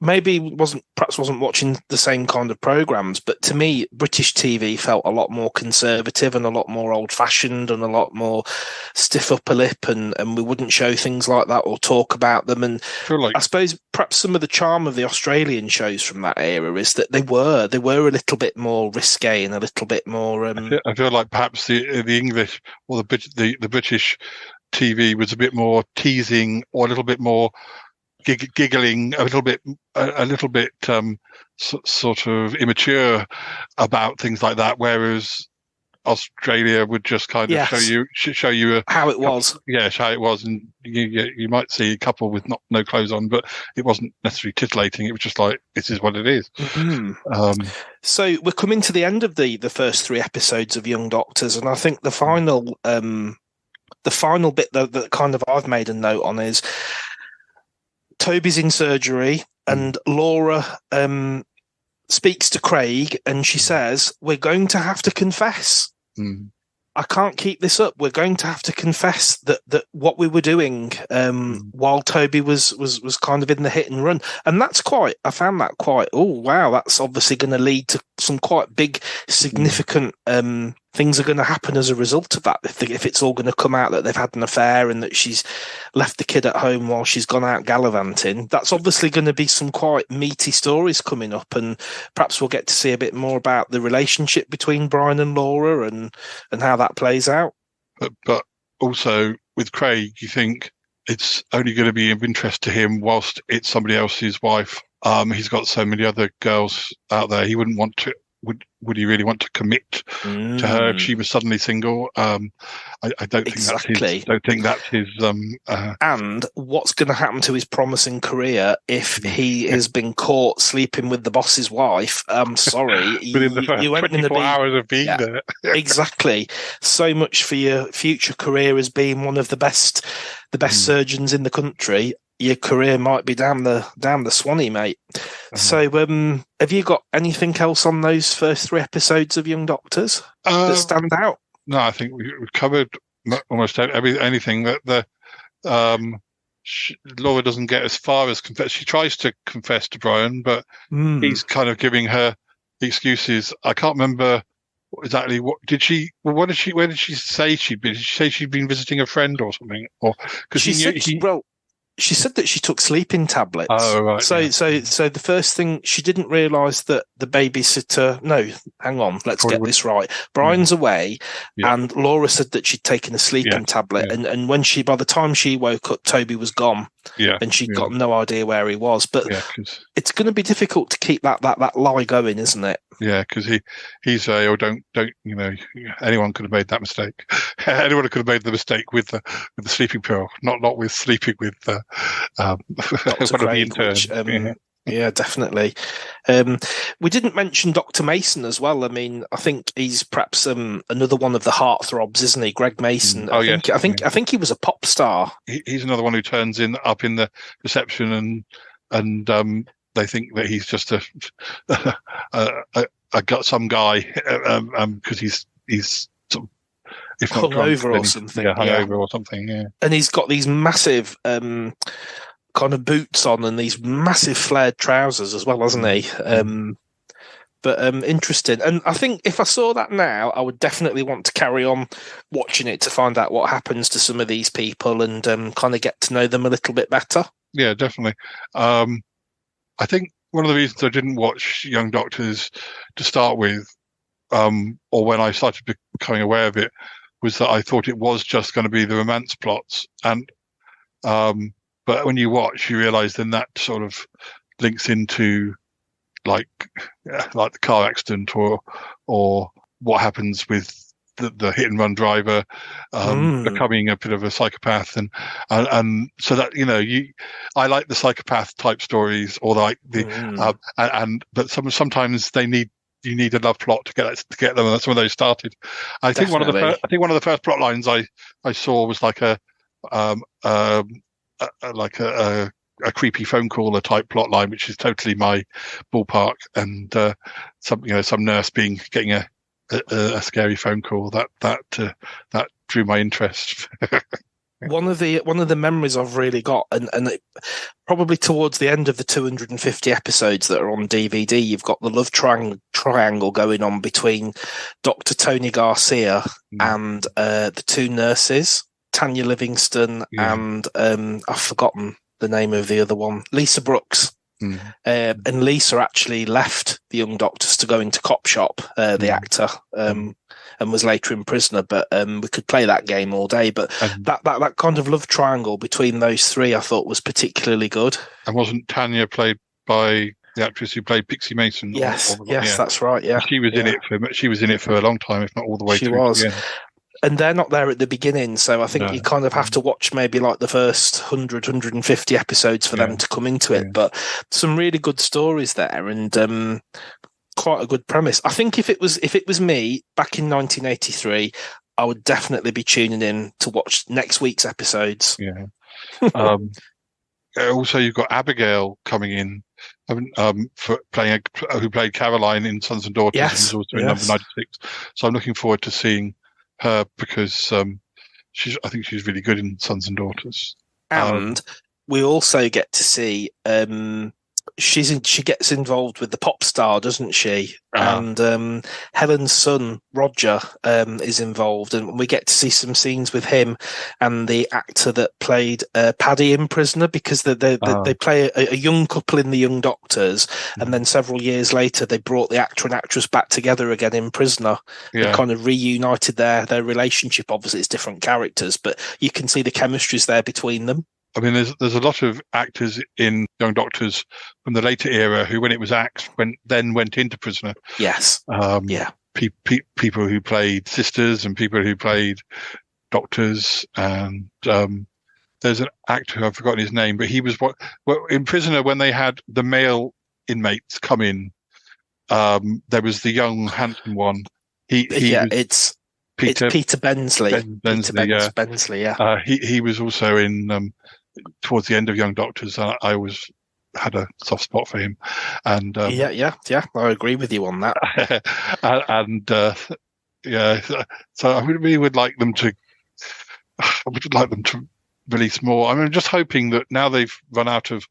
maybe perhaps wasn't watching the same kind of programs, but to me, British TV felt a lot more conservative and a lot more old-fashioned and a lot more stiff upper lip, and we wouldn't show things like that or talk about them. And I suppose perhaps some of the charm of the Australian shows from that era is that they were a little bit more risque and a little bit more. I feel like perhaps the English or the British TV was a bit more teasing or a little bit more giggling, a little bit sort of immature about things like that, whereas Australia would just kind of show you how it was. How it was, and you might see a couple with no clothes on, but it wasn't necessarily tittillating. It was just like, this is what it is. So we're coming to the end of the first 3 episodes of Young Doctors, and I think the final bit that kind of I've made a note on is Toby's in surgery and Laura speaks to Craig and she says, "We're going to have to confess. I can't keep this up. We're going to have to confess that what we were doing while Toby was kind of in the hit and run." And I found that quite, oh wow, that's obviously going to lead to some quite big, significant things are going to happen as a result of that. If it's all going to come out that they've had an affair and that she's left the kid at home while she's gone out gallivanting, that's obviously going to be some quite meaty stories coming up, and perhaps we'll get to see a bit more about the relationship between Brian and Laura and how that plays out. But also with Craig, you think it's only going to be of interest to him whilst it's somebody else's wife. He's got so many other girls out there. He wouldn't want would he really want to commit to her if she was suddenly single? I don't think that's his. And what's going to happen to his promising career if he has been caught sleeping with the boss's wife? I'm sorry, within the first 24 hours of being there. Exactly. So much for your future career as being one of the best surgeons in the country. Your career might be down the Swanee, mate. So, have you got anything else on those first 3 episodes of Young Doctors that stand out? No, I think we've covered almost anything that Laura doesn't get as far as confess. She tries to confess to Brian, but he's kind of giving her excuses. I can't remember exactly where did she say she'd been? Did she say she'd been visiting a friend or something? Or because she said that she took sleeping tablets. Oh, right. So the first thing, she didn't realise that the babysitter. No, hang on. Let's get this right. Brian's away, and Laura said that she'd taken a sleeping tablet, and when by the time she woke up, Toby was gone. And she got no idea where he was. But it's going to be difficult to keep that lie going, isn't it? Yeah, because he's don't anyone could have made that mistake. Anyone could have made the mistake with the sleeping pill, not with sleeping with one of the interns. Yeah, definitely. We didn't mention Dr. Mason as well. I mean, I think he's perhaps another one of the heartthrobs, isn't he? Greg Mason. I think he was a pop star. He's another one who turns up in the reception and they think that he's just some guy because he's sort of, if not hungover or something. Yeah, hungover or something. Yeah, and he's got these massive kind of boots on and these massive flared trousers as well, hasn't he? But interesting. And I think if I saw that now, I would definitely want to carry on watching it to find out what happens to some of these people and kind of get to know them a little bit better. Yeah, definitely. I think one of the reasons I didn't watch Young Doctors to start with, or when I started becoming aware of it, was that I thought it was just going to be the romance plots. And but when you watch, you realise then that sort of links into like the car accident or what happens with the hit and run driver becoming a bit of a psychopath and so that I like the psychopath type stories or like the but sometimes you need a love plot to get them, and some of those started. I think one of the first plot lines I saw was like a creepy phone caller type plot line, which is totally my ballpark, and some nurse getting a scary phone call that drew my interest. One of the memories I've really got, and probably towards the end of the 250 episodes that are on DVD, you've got the love triangle going on between Dr. Tony Garcia and the 2 nurses, Tanya Livingston and I've forgotten the name of the other one, Lisa Brooks. And Lisa actually left the Young Doctors to go into Cop Shop, the actor, and was later in Prisoner. But we could play that game all day. But that kind of love triangle between those 3, I thought, was particularly good. And wasn't Tanya played by the actress who played Pixie Mason? Yes, that's right. Yeah, she was in it for a long time, if not all the way through. She was. And they're not there at the beginning, so I think you kind of have to watch maybe like the first 100, 150 episodes for them to come into it. But some really good stories there, and quite a good premise. I think if it was me back in 1983, I would definitely be tuning in to watch next week's episodes. Yeah. Also, you've got Abigail coming in, for who played Caroline in Sons and Daughters, and was also in number 96. So I'm looking forward to seeing her because I think she's really good in Sons and Daughters. And we also get to see she gets involved with the pop star, doesn't she? And Helen's son Roger is involved, and we get to see some scenes with him and the actor that played Paddy in Prisoner, because they play a young couple in the Young Doctors, and then several years later they brought the actor and actress back together again in Prisoner. They kind of reunited their relationship. Obviously it's different characters, but you can see the chemistry's there between them. I mean, there's a lot of actors in Young Doctors from the later era who, when it was axed, went into Prisoner. Yes. Yeah. People who played sisters and people who played doctors, and there's an actor who I've forgotten his name, but he was in Prisoner when they had the male inmates come in. There was the young, handsome one. It's Peter Bensley. Bensley, yeah. He was also in towards the end of Young Doctors. I always had a soft spot for him, and yeah, I agree with you on that. So I really would like them to. I would like them to release more. I mean, I'm just hoping that now they've run out of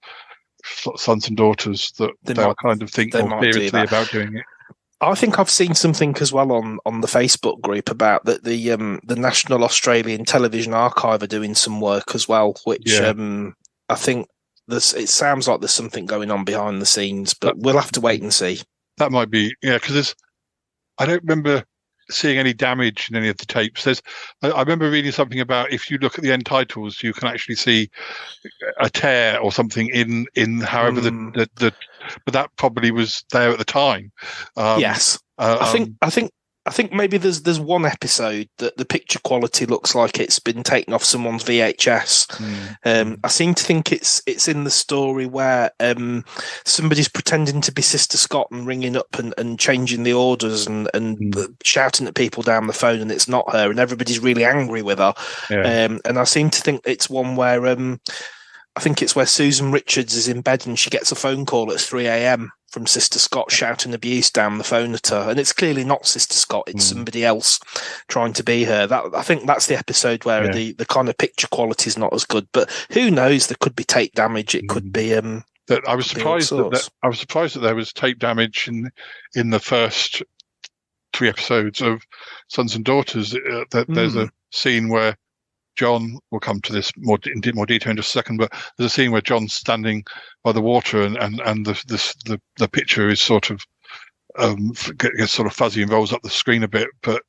Sons and Daughters, that they'll kind of think more seriously about doing it. I think I've seen something as well on the Facebook group about that the National Australian Television Archive are doing some work as well, which I think it sounds like there's something going on behind the scenes, but we'll have to wait and see. That might be, because I don't remember seeing any damage in any of the tapes. I remember reading something about if you look at the end titles, you can actually see a tear or something in however but that probably was there at the time. Yes, I think maybe there's one episode that the picture quality looks like it's been taken off someone's VHS. I seem to think it's in the story where somebody's pretending to be Sister Scott and ringing up and changing the orders and shouting at people down the phone, and it's not her, and everybody's really angry with her. And I seem to think it's one where I think it's where Susan Richards is in bed and she gets a phone call at 3 a.m. from Sister Scott shouting abuse down the phone at her, and it's clearly not Sister Scott; it's somebody else trying to be her. I think that's the episode where the kind of picture quality is not as good. But who knows? There could be tape damage. It could be. I was surprised that there was tape damage in the first 3 episodes of Sons and Daughters. There's a scene where John, we'll come to this more detail in just a second, but there's a scene where John's standing by the water and the picture is sort of gets sort of fuzzy and rolls up the screen a bit. But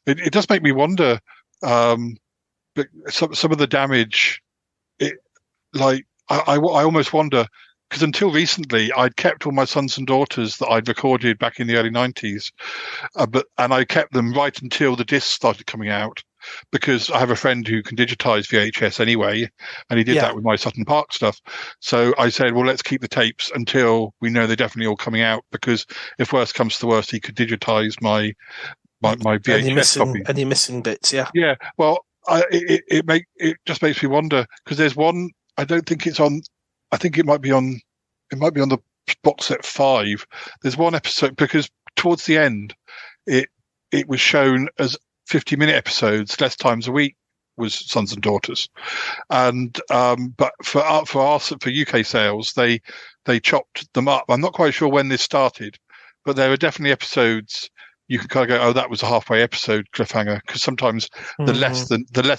it does make me wonder. But some of the damage, I almost wonder, because until recently I'd kept all my Sons and Daughters that I'd recorded back in the early 90s, and I kept them right until the discs started coming out. Because I have a friend who can digitize VHS anyway, and he did that with my Sutton Park stuff. So I said, well, let's keep the tapes until we know they're definitely all coming out, because if worst comes to worst, he could digitize my VHS copy. Any missing bits, yeah. Yeah, well, it just makes me wonder, because there's one, I don't think it's on, I think it might be on the box set 5. There's one episode, because towards the end, it was shown as 50-minute episodes, less times a week was Sons and Daughters, and but for UK sales, they chopped them up. I'm not quite sure when this started, but there are definitely episodes you can kind of go, oh, that was a halfway episode cliffhanger, because sometimes the less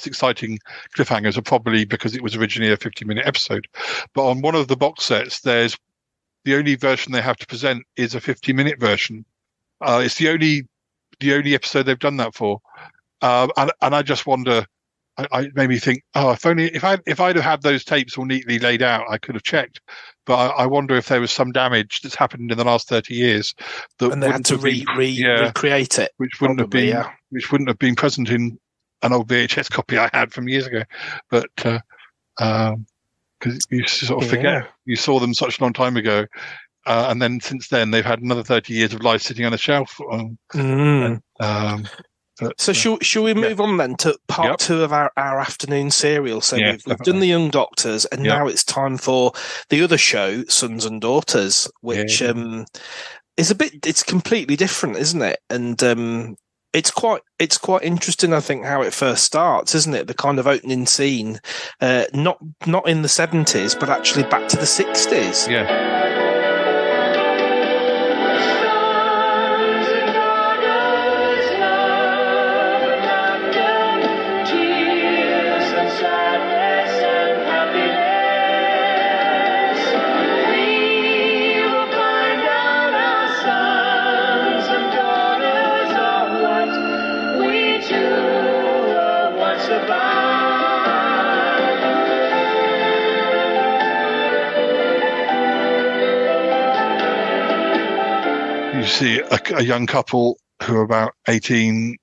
exciting cliffhangers are probably because it was originally a 50-minute episode. But on one of the box sets, there's the only version they have to present is a 50-minute version. It's the only episode they've done that for, and I just wonder. I made me think, if I'd have had those tapes all neatly laid out, I could have checked. But I wonder if there was some damage that's happened in the last 30 years and they had to recreate it, which wouldn't have been present in an old VHS copy I had from years ago. But because you sort of forget you saw them such a long time ago. And then since then, they've had another 30 years of life sitting on a shelf. So shall we move on then to part 2 of our afternoon serial? So we've done the Young Doctors, and now it's time for the other show, Sons and Daughters, which is it's completely different, isn't it? And it's quite interesting, I think, how it first starts, isn't it? The kind of opening scene, not in the 70s, but actually back to the 60s. Yeah. you see a young couple who are about 18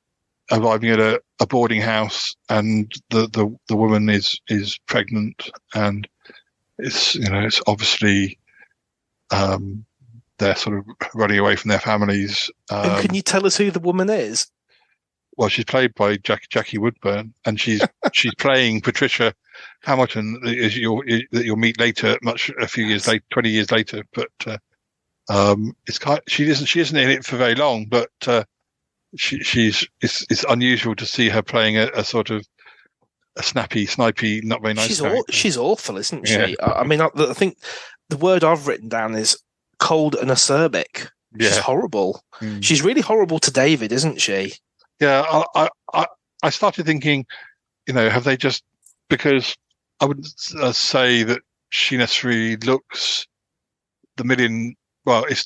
arriving at a boarding house, and the woman is pregnant, and it's obviously they're sort of running away from their families. And can you tell us who the woman is? Well, she's played by Jackie Woodburn, and she's playing Patricia Hamilton, that you'll meet later, a few years later, 20 years later. But she isn't in it for very long, but it's unusual to see her playing a sort of a snappy, snipey, not very nice. She's awful, isn't she? Yeah. I mean, I think the word I've written down is cold and acerbic. She's horrible. Mm. She's really horrible to David, isn't she? Yeah, I started thinking, have they just, because I wouldn't say that she necessarily looks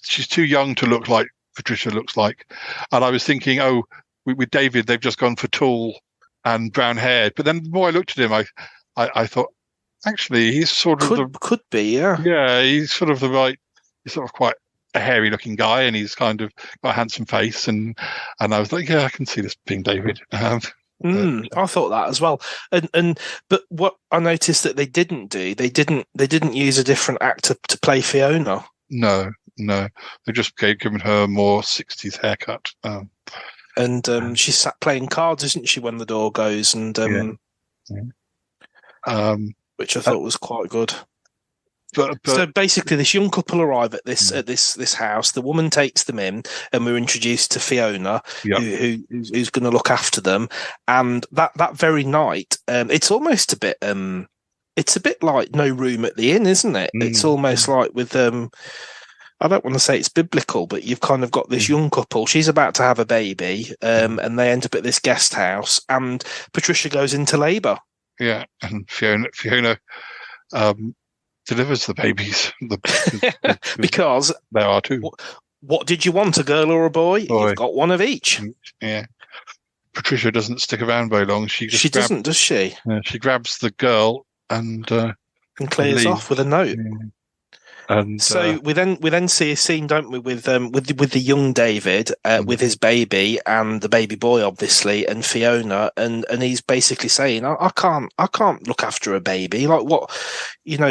she's too young to look like Patricia looks like. And I was thinking, with David, they've just gone for tall and brown haired. But then the more I looked at him, I thought, actually, he's sort of could be, yeah. Yeah, he's sort of he's sort of quite a hairy looking guy, and he's kind of got a handsome face, and I was like, yeah, I can see this being David. I thought that as well, but what I noticed that they didn't do, they didn't use a different actor to play Fiona. No, they just given her a more 60s haircut. She's sat playing cards, isn't she, when the door goes, and which I thought was quite good. But so basically, this young couple arrive at this house. The woman takes them in, and we're introduced to Fiona, who's going to look after them. And that very night, it's almost a bit. It's a bit like No Room at the Inn, isn't it? It's almost like with I don't want to say it's biblical, but you've kind of got this young couple. She's about to have a baby, and they end up at this guest house, and Patricia goes into labour. Yeah, and Fiona delivers the babies. Because there are two. What did you want, a girl or a boy? You've got one of each. Yeah. Patricia doesn't stick around very long. She doesn't, does she? She grabs the girl and clears off with a note. Yeah. And so we then see a scene, don't we, with the young David with his baby and the baby boy, obviously, and Fiona, and he's basically saying, I can't look after a baby. Like, what,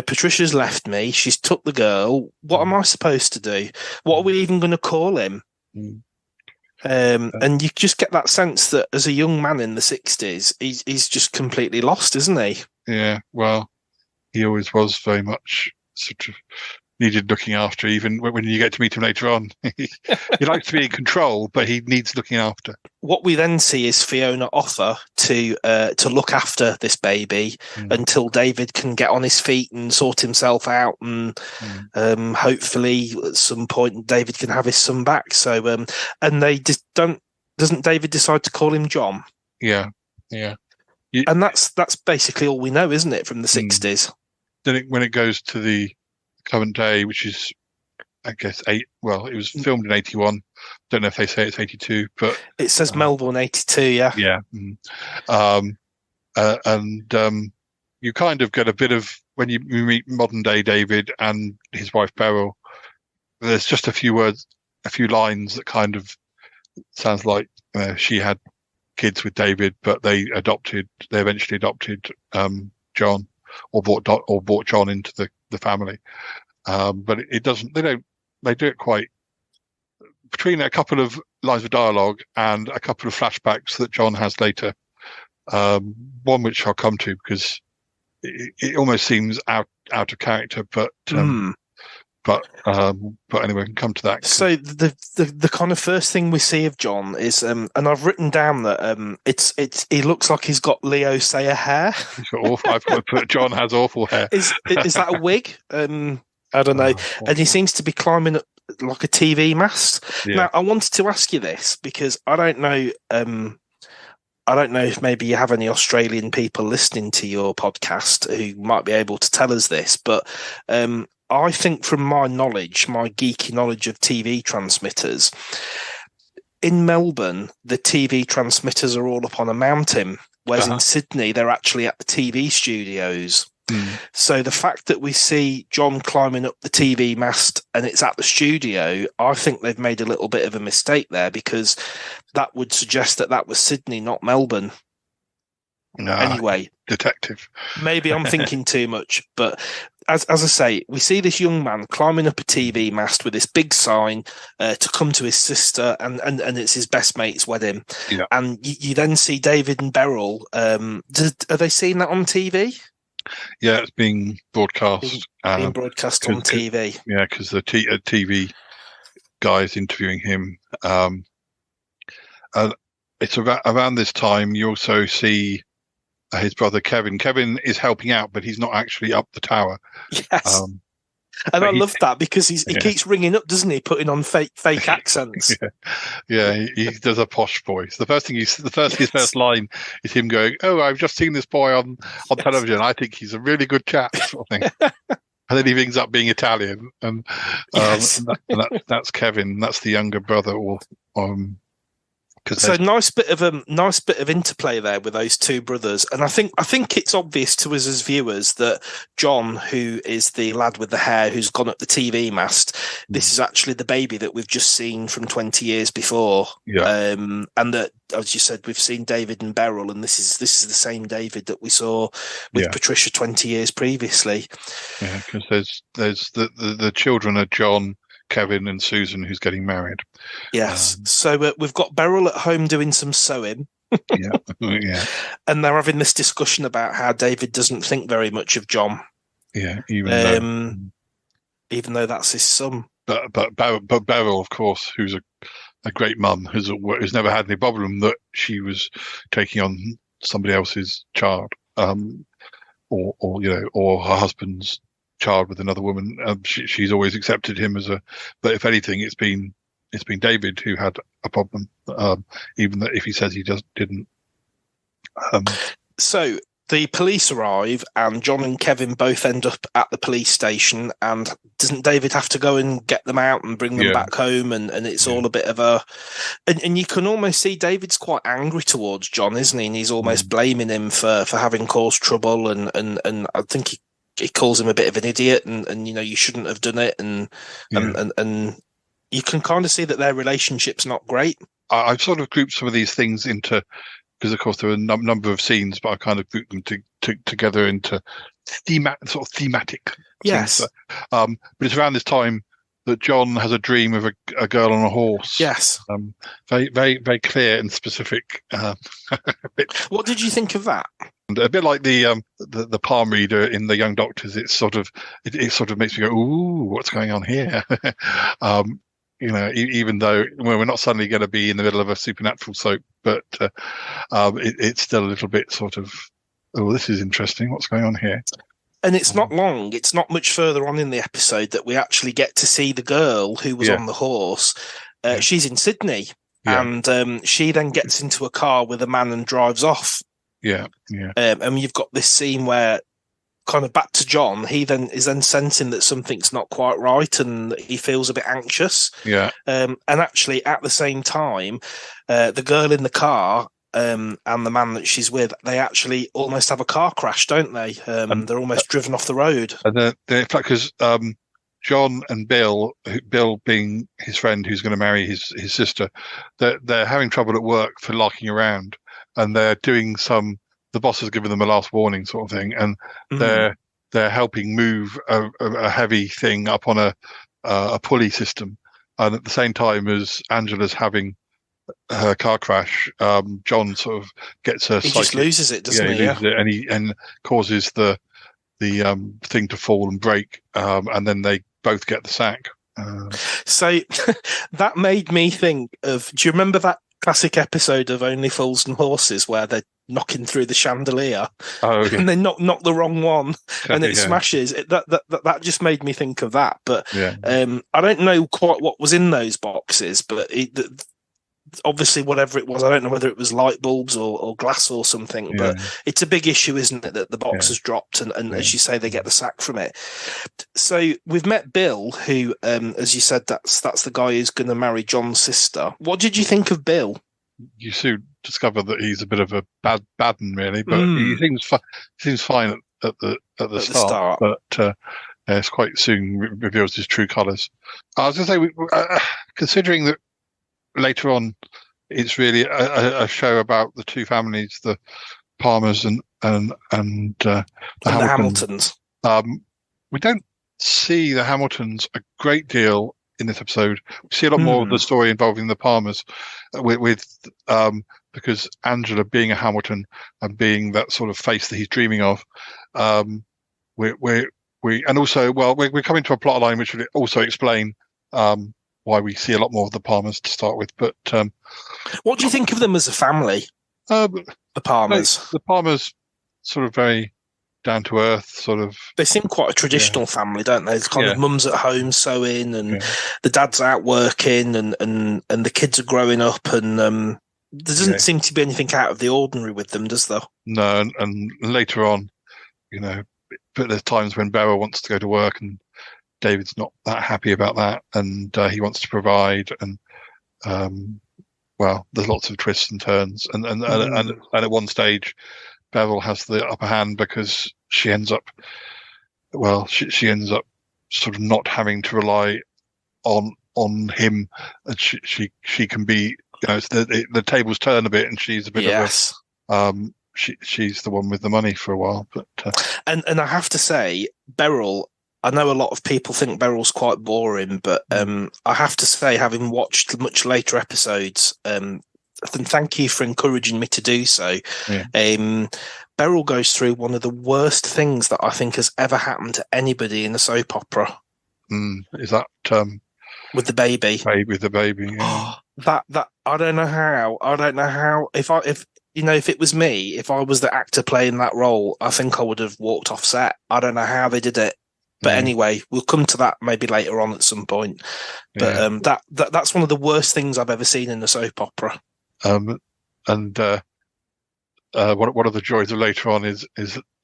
Patricia's left me. She's took the girl. What am I supposed to do? What are we even going to call him? And you just get that sense that as a young man in the 60s, he's just completely lost, isn't he? Yeah. Well, he always was very much sort of needed looking after, even when you get to meet him later on. He likes to be in control, but he needs looking after. What we then see is Fiona offer to look after this baby until David can get on his feet and sort himself out, and hopefully at some point David can have his son back. So and they just doesn't David decide to call him John? Yeah. And that's basically all we know, isn't it, from the 60s? Then when it goes to the current day, which is, I guess, it was filmed in 81. Don't know if they say it's 82, but it says Melbourne 82. Yeah. And you kind of get a bit of, when you meet modern day David and his wife Beryl, there's just a few lines that kind of sounds like she had kids with David, but they eventually adopted John, or brought John into the family. But it doesn't, they do it quite, between a couple of lines of dialogue and a couple of flashbacks that John has later, one which I'll come to because it almost seems out of character, but anyway, we can come to that. So the kind of first thing we see of John is, and I've written down that he looks like he's got Leo Sayer hair. He's got awful. I've got to put John has awful hair. Is that a wig? I don't know. And he seems to be climbing up like a TV mast. Yeah. Now, I wanted to ask you this because I don't know. I don't know if maybe you have any Australian people listening to your podcast who might be able to tell us this, but I think from my geeky knowledge of TV transmitters, in Melbourne, the TV transmitters are all up on a mountain, whereas in Sydney, they're actually at the TV studios. So the fact that we see John climbing up the TV mast and it's at the studio, I think they've made a little bit of a mistake there, because that would suggest that was Sydney, not Melbourne. Anyway, detective. Maybe I'm thinking too much, but as I say, we see this young man climbing up a TV mast with this big sign to come to his sister, and it's his best mate's wedding. Yeah. And you then see David and Beryl. Are they seeing that on TV? Yeah, it's being broadcast. Being broadcast on TV. Yeah, because the TV guy is interviewing him. It's around this time you also see his brother Kevin. Kevin is helping out, but he's not actually up the tower. Yes. And I love that, because he keeps ringing up, doesn't he? Putting on fake accents. Yeah, he does a posh voice. The first his line is him going, "Oh, I've just seen this boy on television. I think he's a really good chap," sort of thing. And then he rings up being Italian, and that's Kevin. That's the younger brother, So nice bit of interplay there with those two brothers, and I think it's obvious to us as viewers that John, who is the lad with the hair who's gone up the TV mast, this is actually the baby that we've just seen from 20 years before. Yeah. And that, as you said, we've seen David and Beryl, and this is the same David that we saw with Patricia 20 years previously. Yeah, because there's the children are John, Kevin and Susan, who's getting married. Yes. So we've got Beryl at home doing some sewing. Yeah. And they're having this discussion about how David doesn't think very much of John. Yeah, even though that's his son. But Beryl, of course, who's a great mum, who's never had any problem that she was taking on somebody else's child, or her husband's child with another woman. She's always accepted him but if anything, it's been David who had a problem, even if he says he didn't. So the police arrive, and John and Kevin both end up at the police station, and doesn't David have to go and get them out and bring them back home, and it's all a bit of a and you can almost see David's quite angry towards John, isn't he? And he's almost blaming him for having caused trouble, and I think he calls him a bit of an idiot, and you shouldn't have done it, and you can kind of see that their relationship's not great. I've sort of grouped some of these things into, because of course there are a number of scenes, but I kind of grouped them together into thematic. Yes. Things. But it's around this time that John has a dream of a girl on a horse. Yes. Very, very, very clear and specific. What did you think of that? And a bit like the palm reader in The Young Doctors, it sort of makes me go, "Ooh, what's going on here?" Even though we're not suddenly going to be in the middle of a supernatural soap, but it's still a little bit sort of, "Oh, this is interesting. What's going on here?" And it's not long. It's not much further on in the episode that we actually get to see the girl who was on the horse. She's in Sydney, and she then gets into a car with a man and drives off. Yeah. And you've got this scene where, kind of back to John, he then is sensing that something's not quite right, and he feels a bit anxious. Yeah. And actually, at the same time, the girl in the car and the man that she's with, they actually almost have a car crash, don't they? They're almost driven off the road. And because John and Bill being his friend who's going to marry his sister, they're having trouble at work for larking around, and they're doing the boss has given them a last warning sort of thing, and they're helping move a heavy thing up on a pulley system, and at the same time as Angela's having her car crash, John sort of gets a. He just loses it, doesn't he? Loses it, and causes the thing to fall and break, and then they both get the sack. So that made me think of. Do you remember that classic episode of Only Fools and Horses where they're knocking through the chandelier and they knock the wrong one and it smashes? That just made me think of that. But I don't know quite what was in those boxes, but obviously whatever it was, I don't know whether it was light bulbs or glass or something, but it's a big issue, isn't it, that the box has dropped and as you say, they get the sack from it. So we've met Bill, who, as you said, that's the guy who's going to marry John's sister. What did you think of Bill? You soon discover that he's a bit of a bad un, really, but he seems fine at the start. But it's quite soon reveals his true colours. I was going to say, considering that later on, it's really a show about the two families, the Palmers and the Hamiltons. We don't see the Hamiltons a great deal in this episode. We see a lot more of the story involving the Palmers, because Angela being a Hamilton and being that sort of face that he's dreaming of. And also, we're coming to a plot line which will also explain why we see a lot more of the Palmers to start with. But what do you think of them as a family? The Palmers. The Palmers, sort of very down to earth, sort of. They seem quite a traditional family, don't they? It's kind of mum's at home sewing, and the dad's out working, and the kids are growing up, and there doesn't seem to be anything out of the ordinary with them, does there? No, and later on, but there's times when Beryl wants to go to work, and David's not that happy about that, and he wants to provide, and there's lots of twists and turns, and at one stage, Beryl has the upper hand because she ends up sort of not having to rely on him, and she can be, the tables turn a bit, and she's a bit of she's the one with the money for a while, but and I have to say, Beryl. I know a lot of people think Beryl's quite boring, but I have to say, having watched much later episodes, and thank you for encouraging me to do so. Yeah. Beryl goes through one of the worst things that I think has ever happened to anybody in a soap opera. Is that with the baby? With the baby. Yeah. that I don't know how. If it was me, if I was the actor playing that role, I think I would have walked off set. I don't know how they did it. But anyway, we'll come to that maybe later on at some point. But that's one of the worst things I've ever seen in a soap opera. One of the joys of later on is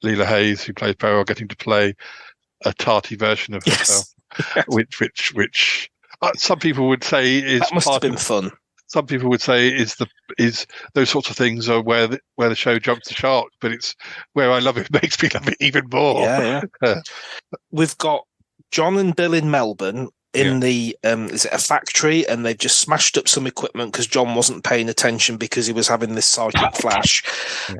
Leela Hayes, who plays Beryl, getting to play a tarty version of herself, which some people would say is that must have been fun. Some people would say is those sorts of things are where the show jumps the shark, but it's where I love it. Makes me love it even more. Yeah. We've got John and Bill in Melbourne in the is it a factory, and they've just smashed up some equipment because John wasn't paying attention because he was having this psychic flash.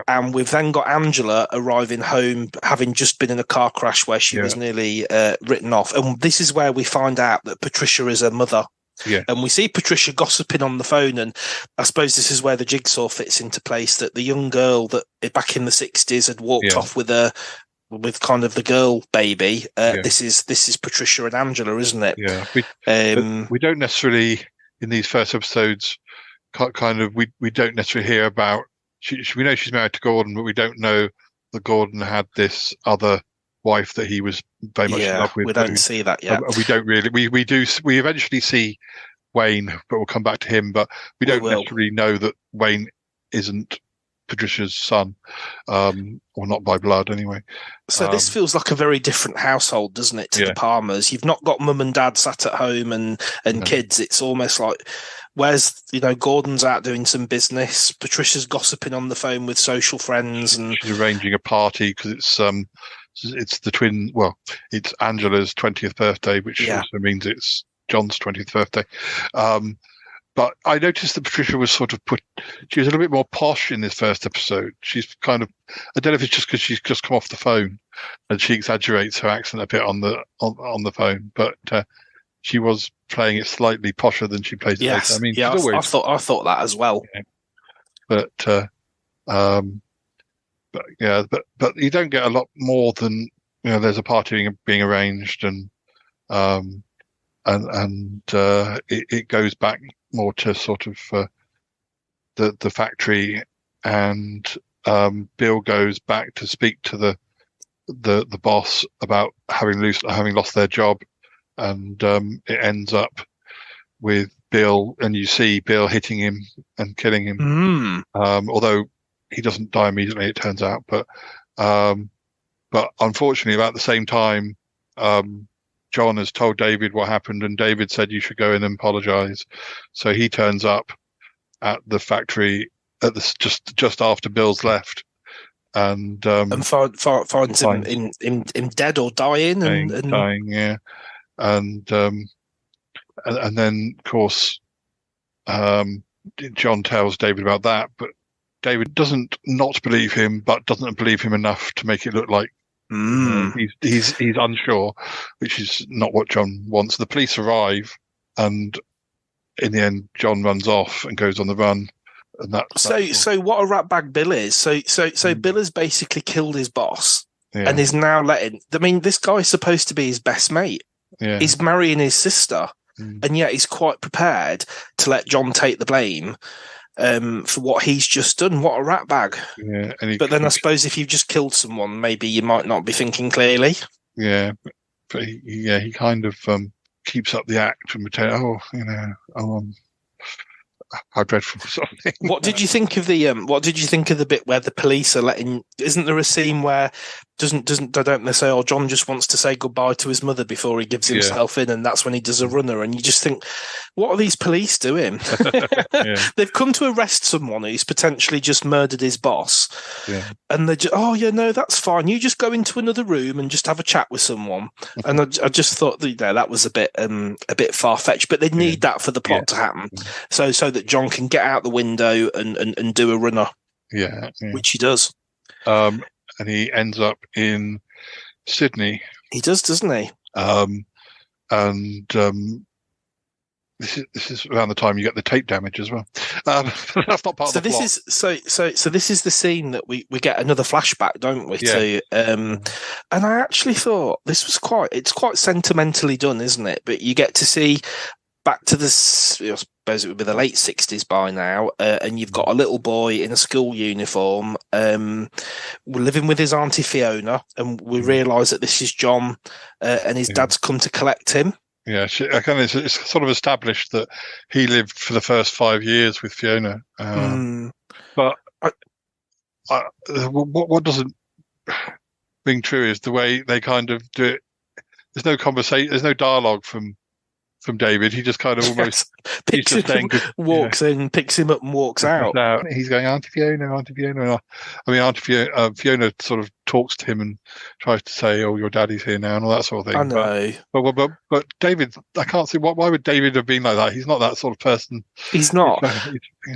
And we've then got Angela arriving home, having just been in a car crash where she was nearly written off. And this is where we find out that Patricia is her mother. Yeah. And we see Patricia gossiping on the phone, and I suppose this is where the jigsaw fits into place, that the young girl that back in the 60s had walked off with kind of the girl baby. This is Patricia and Angela, isn't it? Yeah. We don't necessarily, in these first episodes, we don't necessarily hear about, we know she's married to Gordon, but we don't know that Gordon had this other wife that he was very much in love with. We don't see that yet. We don't really. We eventually see Wayne, but we'll come back to him. But we don't necessarily know that Wayne isn't Patricia's son, or not by blood anyway. So this feels like a very different household, doesn't it, to the Palmers? You've not got mum and dad sat at home and kids. It's almost like, where's Gordon's out doing some business, Patricia's gossiping on the phone with social friends, and she's arranging a party because it's the twin. Well, it's Angela's 20th birthday, which also means it's John's 20th birthday. But I noticed that Patricia was she was a little bit more posh in this first episode. She's kind of, I don't know if it's just because she's just come off the phone and she exaggerates her accent a bit on the phone, but she was playing it slightly posher than she plays it later. I mean, I thought that as well. Yeah. But you don't get a lot more than, there's a party being arranged, and it goes back more to sort of the factory, and Bill goes back to speak to the boss about having lost their job, and it ends up with Bill, and you see Bill hitting him and killing him. Although he doesn't die immediately, it turns out, but unfortunately, about the same time, John has told David what happened, and David said you should go in and apologize. So he turns up at the factory just after Bill's left, and finds him in dead or dying, and dying, yeah, and then of course John tells David about that, but David doesn't not believe him, but doesn't believe him enough to make it look like he's unsure, which is not what John wants. The police arrive, and in the end, John runs off and goes on the run. And so what a ratbag Bill is. So Bill has basically killed his boss and is now letting. I mean, this guy's supposed to be his best mate. Yeah. He's marrying his sister, and yet he's quite prepared to let John take the blame for what he's just done. What a ratbag! Yeah, but then I suppose if you've just killed someone, maybe you might not be thinking clearly. Yeah, but he kind of keeps up the act and pretend, how dreadful something. What did you think of the bit where the police are letting? Isn't there a scene where don't they say, "Oh, John just wants to say goodbye to his mother before he gives himself in," and that's when he does a runner, and you just think, what are these police doing? They've come to arrest someone who's potentially just murdered his boss, and they're just, that's fine. You just go into another room and just have a chat with someone. And I just thought that was a bit far fetched, but they need that for the plot to happen, so that John can get out the window and do a runner. Yeah, which he does. And he ends up in Sydney. He does, doesn't he? This is around the time you get the tape damage as well. That's not part of the plot. So this is the scene that we get another flashback, don't we? To and I actually thought this was quite sentimentally done, isn't it? But you get to see back to I suppose it would be the late 60s by now, and you've got a little boy in a school uniform living with his Auntie Fiona, and we realise that this is John, and his dad's come to collect him. Yeah, it's sort of established that he lived for the first 5 years with Fiona. But what doesn't ring true is the way they kind of do it. There's no conversation, there's no dialogue from David. He just kind of almost walks in, picks him up and walks out. He's going, Auntie Fiona, Auntie Fiona. I mean, Auntie Fiona sort of talks to him and tries to say, "Oh, your daddy's here now," and all that sort of thing. I know. But David, I can't see why would David have been like that? He's not that sort of person. He's not.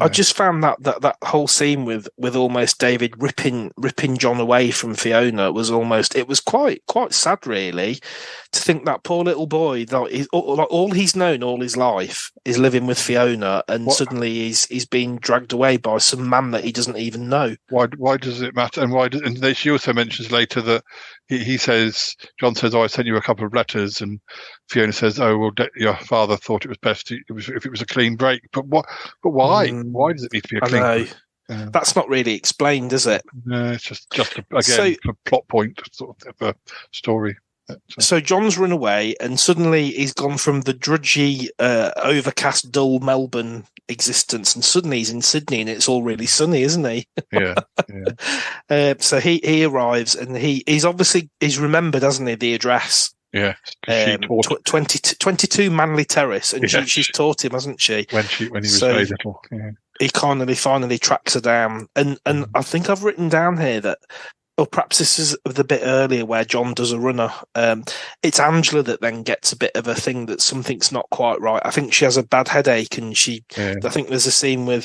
I just found that whole scene with almost David ripping John away from Fiona was quite sad, really, to think that poor little boy that all he's known all his life is living with Fiona, and suddenly he's being dragged away by some man that he doesn't even know. Why does it matter? And she also mentions later that he says, John says, "Oh, I sent you a couple of letters," and Fiona says, "Oh, well, your father thought it was best if it was a clean break." But why? Why does it need to be a clean break? That's not really explained, is it? No, it's just a plot point sort of a story. So John's run away, and suddenly he's gone from the drudgy, overcast, dull Melbourne existence, and suddenly he's in Sydney, and it's all really sunny, isn't he? Yeah. So he arrives, and he's remembered, hasn't he, the address? Yeah. 22 Manley Terrace, and she's taught him, hasn't she? When he was very little. Yeah. He finally tracks her down, and I think I've written down here that. Or perhaps this is the bit earlier where John does a runner. It's Angela that then gets a bit of a thing that something's not quite right. I think she has a bad headache, and I think there's a scene we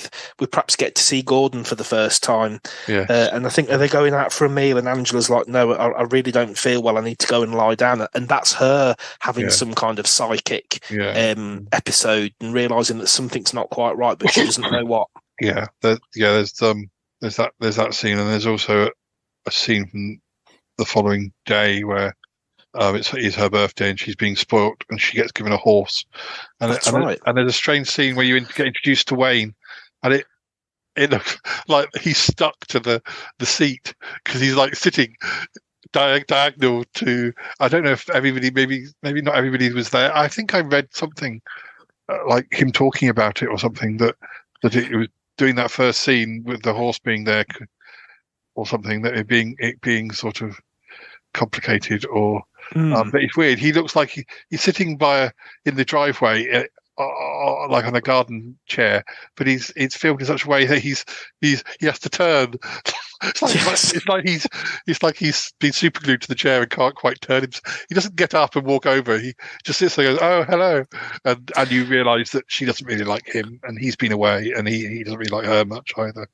perhaps get to see Gordon for the first time. Yeah. And I think they're going out for a meal, and Angela's like, "No, I really don't feel well. I need to go and lie down." And that's her having some kind of psychic episode and realising that something's not quite right, but she doesn't know what. Yeah. There's that scene, and there's also a scene from the following day where it's her birthday and she's being spoilt and she gets given a horse. And there's a strange scene where you get introduced to Wayne, and it looks like he's stuck to the seat because he's like sitting diagonal to. I don't know if everybody, maybe not everybody was there. I think I read something like him talking about it or something that it was doing that first scene with the horse being there. Or something, that it being sort of complicated, but it's weird. He looks like he's sitting in the driveway like on a garden chair, but it's filmed in such a way that he has to turn. It's like he's been super glued to the chair and can't quite turn him. He doesn't get up and walk over. He just sits there and goes, "Oh, hello," and you realise that she doesn't really like him, and he's been away, and he doesn't really like her much either.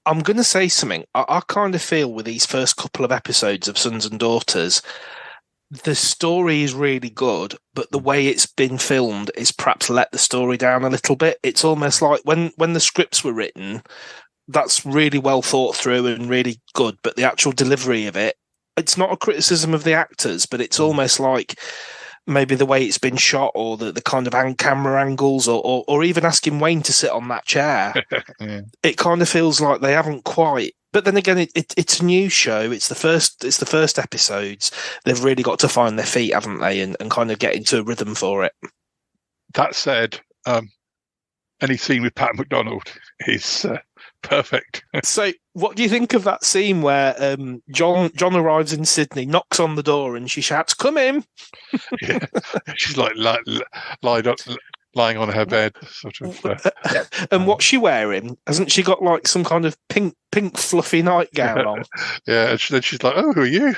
I'm going to say something. I kind of feel with these first couple of episodes of Sons and Daughters, the story is really good, but the way it's been filmed is perhaps let the story down a little bit. It's almost like when the scripts were written, that's really well thought through and really good, but the actual delivery of it, it's not a criticism of the actors, but it's almost like maybe the way it's been shot or the kind of camera angles or even asking Wayne to sit on that chair. Yeah. It kind of feels like they haven't quite. But then again, it's a new show. It's the first episodes. They've really got to find their feet, haven't they, and kind of get into a rhythm for it. That said, any scene with Pat McDonald is perfect. So, what do you think of that scene where John arrives in Sydney, knocks on the door, and she shouts, "Come in!" Yeah, she's like lying on her bed, sort of. And what's she wearing? Hasn't she got like some kind of pink fluffy nightgown on? Yeah, and then she's like, "Oh, who are you?"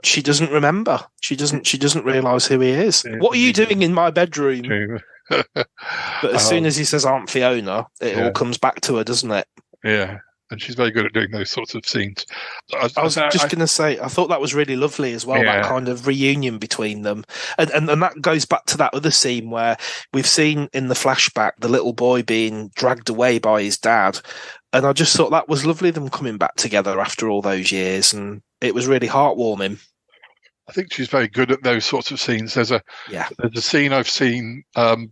She doesn't remember. She doesn't realise who he is. Yeah, what are you doing in my bedroom? But as soon as he says Aunt Fiona, it all comes back to her, doesn't it? Yeah, and she's very good at doing those sorts of scenes. I was just going to say, I thought that was really lovely as well, that kind of reunion between them. And that goes back to that other scene where we've seen in the flashback the little boy being dragged away by his dad. And I just thought that was lovely, them coming back together after all those years. And it was really heartwarming. I think she's very good at those sorts of scenes. There's a scene I've seen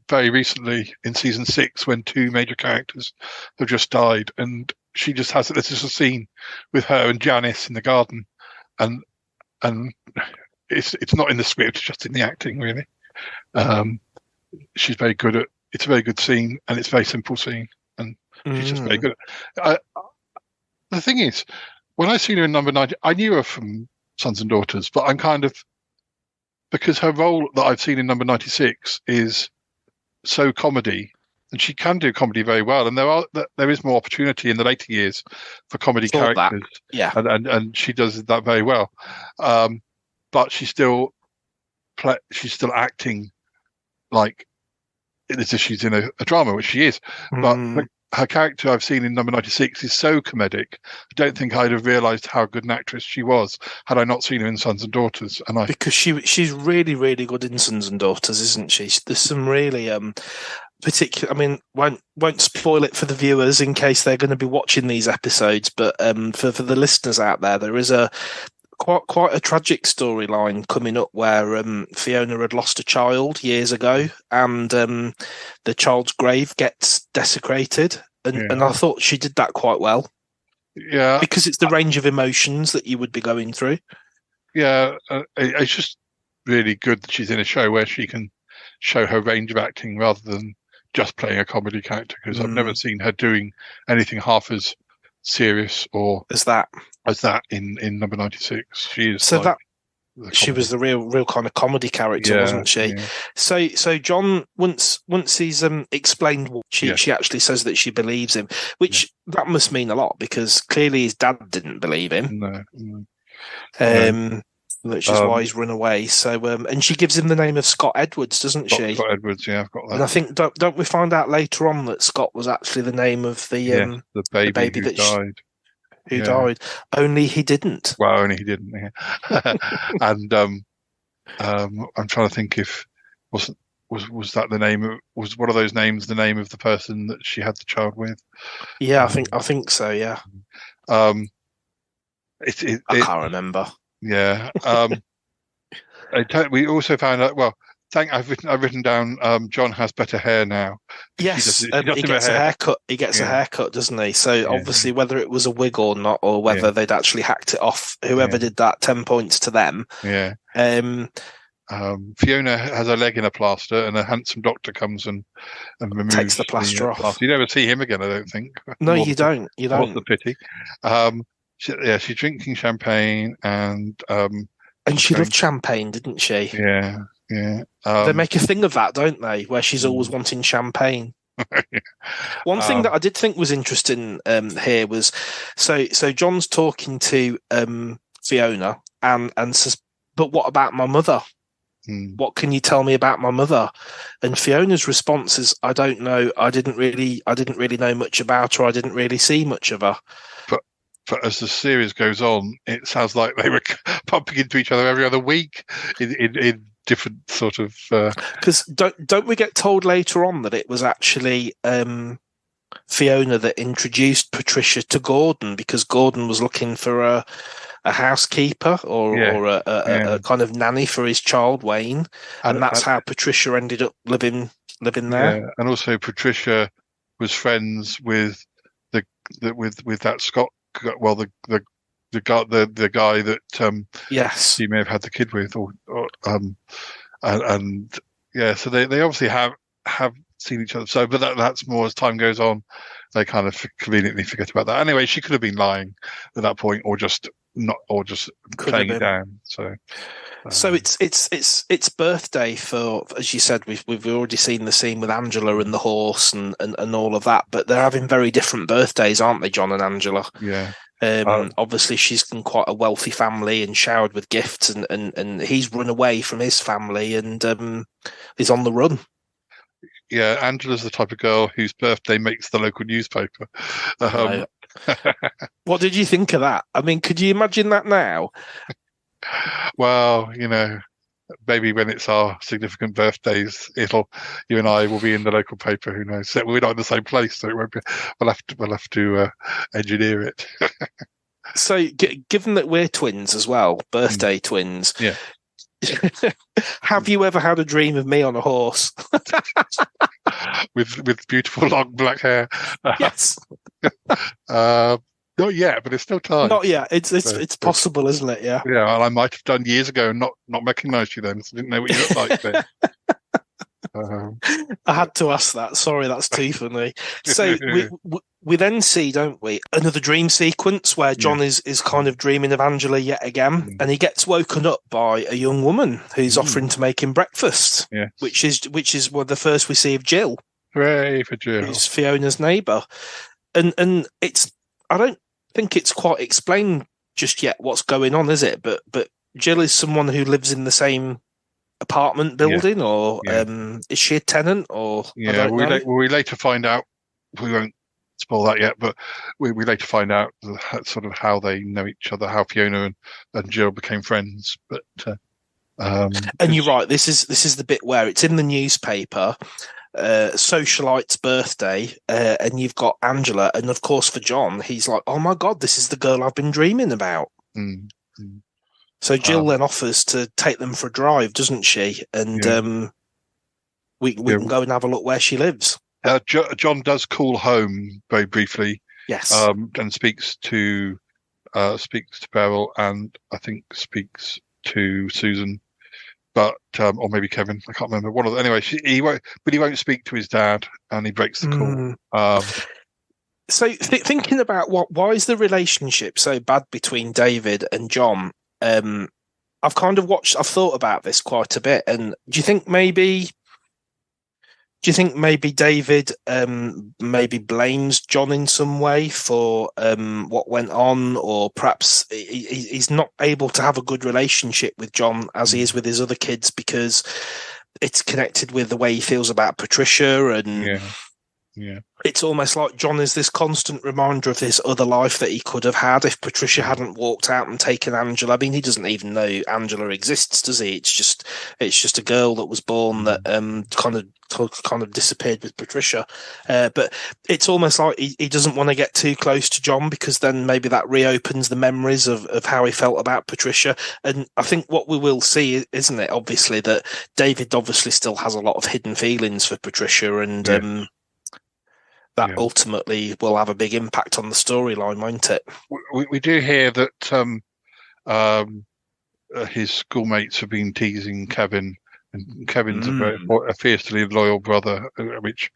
very recently in season 6 when 2 major characters have just died, and she just has this is a scene with her and Janice in the garden, and it's not in the script, it's just in the acting really. She's very good at. It's a very good scene, and it's a very simple scene, and she's just very good. The thing is, when I seen her in number 90, I knew her from Sons and Daughters, but I'm kind of, because her role that I've seen in number 96 is so comedy, and she can do comedy very well, and there is more opportunity in the later years for comedy characters, and she does that very well, but she's still acting like as if she's in a drama, which she is, but her character I've seen in number 96 is so comedic. I don't think I'd have realised how good an actress she was had I not seen her in Sons and Daughters. Because she's really, really good in Sons and Daughters, isn't she? There's some really particular. I mean, won't spoil it for the viewers in case they're going to be watching these episodes. But for the listeners out there is a quite a tragic storyline coming up where Fiona had lost a child years ago, and the child's grave gets desecrated, and I thought she did that quite well. Yeah, because it's the range of emotions that you would be going through. Yeah, it's just really good that she's in a show where she can show her range of acting rather than just playing a comedy character. Because I've never seen her doing anything half as serious or as that in number 96. She is she was the real kind of comedy character, wasn't she? Yeah. So John, once he's explained what she actually says that she believes him, which that must mean a lot because clearly his dad didn't believe him. No. Which is why he's run away. So and she gives him the name of Scott Edwards, doesn't she? Scott Edwards, yeah, I've got that. And I think don't we find out later on that Scott was actually the name of the baby who died. Who died? Only he didn't. Well, only he didn't. Yeah. And I'm trying to think if was that the name? Was one of those names the name of the person that she had the child with? Yeah, I think so. Yeah. I can't remember. Yeah. We also found out. Well, I've written down. John has better hair now. Yes, he gets a haircut. He gets a haircut, doesn't he? So obviously, whether it was a wig or not, or whether they'd actually hacked it off, whoever did that, 10 points to them. Yeah. Fiona has her leg in a plaster, and a handsome doctor comes and removes takes the plaster off. You never see him again, I don't think. No, you don't. You don't. What's the pity? She's drinking champagne and she loved champagne, didn't she? Yeah. Yeah. They make a thing of that, don't they? Where she's always wanting champagne. One thing that I did think was interesting here was so John's talking to Fiona and says, "But what about my mother? What can you tell me about my mother?" And Fiona's response is, "I don't know. I didn't really know much about her. I didn't really see much of her." But as the series goes on, it sounds like they were pumping into each other every other week in different sort of. Because don't we get told later on that it was actually Fiona that introduced Patricia to Gordon because Gordon was looking for a housekeeper or a kind of nanny for his child Wayne, and that's how Patricia ended up living there. Yeah, and also Patricia was friends with with that Scott. Well, the guy that yes, he may have had the kid with, or and yeah, so they obviously have seen each other. So, but that's more as time goes on, they kind of conveniently forget about that. Anyway, she could have been lying at that point, or just playing it down. So it's birthday for, as you said, we've already seen the scene with Angela and the horse and all of that, but they're having very different birthdays, aren't they, John and Angela? Yeah. Obviously she's in quite a wealthy family and showered with gifts, and he's run away from his family and is on the run. Yeah, Angela's the type of girl whose birthday makes the local newspaper. What did you think of that? I mean, could you imagine that now? Well, maybe when it's our significant birthdays, you and I will be in the local paper. Who knows? We're not in the same place, so it won't be. We'll have to engineer it. So, given that we're twins as well, birthday twins, yeah. Have you ever had a dream of me on a horse? with beautiful long black hair? Yes. Not yet, but it's still time. Not yet. It's possible, isn't it? Yeah. Yeah, and I might have done years ago and not recognised you then, so I didn't know what you looked like then. I had to ask that. Sorry, that's too funny. So we then see, don't we, another dream sequence where John is kind of dreaming of Angela yet again, and he gets woken up by a young woman who's offering to make him breakfast. Yeah. Which is the first we see of Jill. Hooray for Jill. Who's Fiona's neighbour, and it's, I don't think it's quite explained just yet what's going on, is it? But Jill is someone who lives in the same apartment building, or is she a tenant? Or we later find out. We won't spoil that yet, but we later find out sort of how they know each other, how Fiona and Jill became friends. But and you're right. This is the bit where it's in the newspaper. Socialite's birthday, and you've got Angela, and of course for John, he's like, "Oh my god, this is the girl I've been dreaming about." So Jill then offers to take them for a drive, doesn't she? And we can go and have a look where she lives. John does call home very briefly. Yes, and speaks to Beryl, and I think speaks to Susan. But or maybe Kevin, I can't remember. One of them. Anyway, he won't speak to his dad, and he breaks the call. So thinking about why is the relationship so bad between David and John? I've thought about this quite a bit, and do you think maybe David maybe blames John in some way for what went on, or perhaps he's not able to have a good relationship with John as he is with his other kids because it's connected with the way he feels about Patricia, and it's almost like John is this constant reminder of this other life that he could have had if Patricia hadn't walked out and taken Angela. I mean, he doesn't even know Angela exists, does he? It's just a girl that was born that kind of disappeared with Patricia. But it's almost like he doesn't want to get too close to John because then maybe that reopens the memories of how he felt about Patricia. And I think what we will see, isn't it, obviously, that David obviously still has a lot of hidden feelings for Patricia, and that ultimately will have a big impact on the storyline, won't it? We do hear that his schoolmates have been teasing Kevin, and Kevin's a fiercely loyal brother, which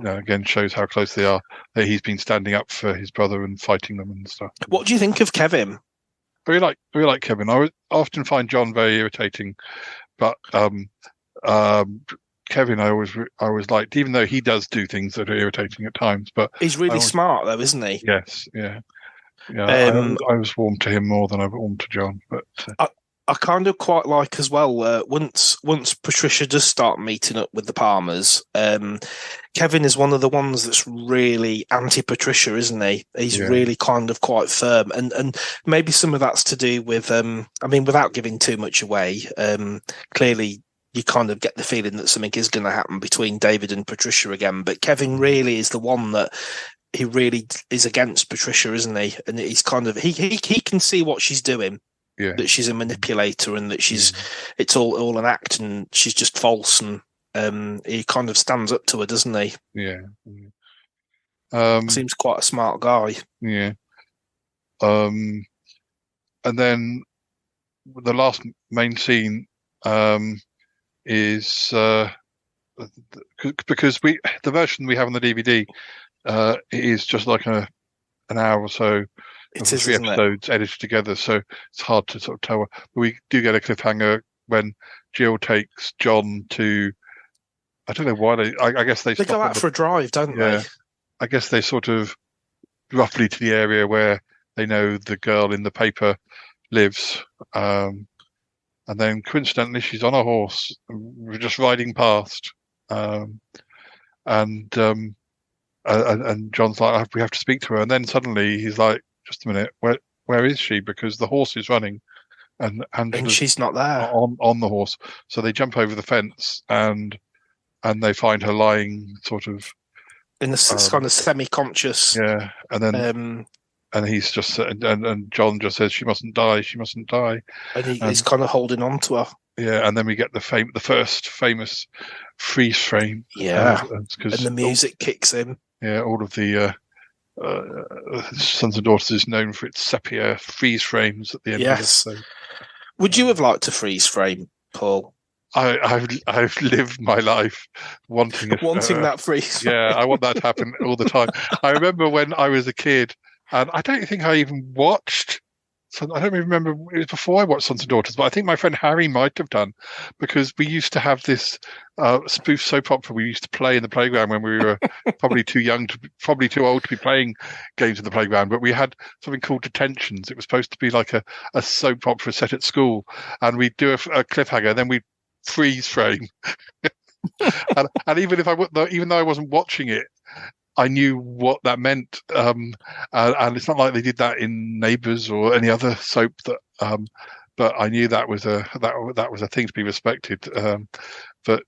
again shows how close they are. That he's been standing up for his brother and fighting them and stuff. What do you think of Kevin? I really like Kevin. I often find John very irritating, but Kevin, I always liked, even though he does do things that are irritating at times. But he's really smart, though, isn't he? Yes, yeah. I was warmed to him more than I've warmed to John. But I kind of quite like as well. Once Patricia does start meeting up with the Palmers, Kevin is one of the ones that's really anti-Patricia, isn't he? He's really kind of quite firm, and maybe some of that's to do with. Without giving too much away, clearly you kind of get the feeling that something is going to happen between David and Patricia again. But Kevin really is the one that. He really is against Patricia, isn't he? And he's kind of he can see what she's doing. Yeah. That she's a manipulator and that it's all an act and she's just false, and he kind of stands up to her, doesn't he? Yeah. Seems quite a smart guy. Yeah. And then the last main scene is because the version we have on the DVD is just like an hour or so. It is, 3 episodes edited together, so it's hard to sort of tell. But we do get a cliffhanger when Jill takes John to. I don't know why I guess they go out for a drive, don't they? I guess they sort of roughly to the area where they know the girl in the paper lives, and then coincidentally she's on a horse. We're just riding past, and John's like, we have to speak to her, and then suddenly he's like, just a minute, where is she? Because the horse is running, and she's not there on the horse. So they jump over the fence, and they find her lying sort of in this kind of semi-conscious. Yeah, and then and he's just and John just says she mustn't die, and he's kind of holding on to her. Yeah, and then we get the first famous freeze frame. Yeah, and the music kicks in. Yeah, all of the Sons and Daughters is known for its sepia freeze frames at the end. Yes. Of it, so. Would you have liked a freeze frame, Paul? I've lived my life wanting that freeze frame. Yeah, I want that to happen all the time. I remember when I was a kid, and I don't think I even watched. So I don't even remember. It was before I watched Sons and Daughters, but I think my friend Harry might have done, because we used to have this spoof soap opera we used to play in the playground when we were probably too old to be playing games in the playground. But we had something called Detentions. It was supposed to be like a soap opera set at school, and we'd do a cliffhanger, then we'd freeze frame. and even though I wasn't watching it, I knew what that meant, and it's not like they did that in Neighbours or any other soap. But I knew that was a thing to be respected. What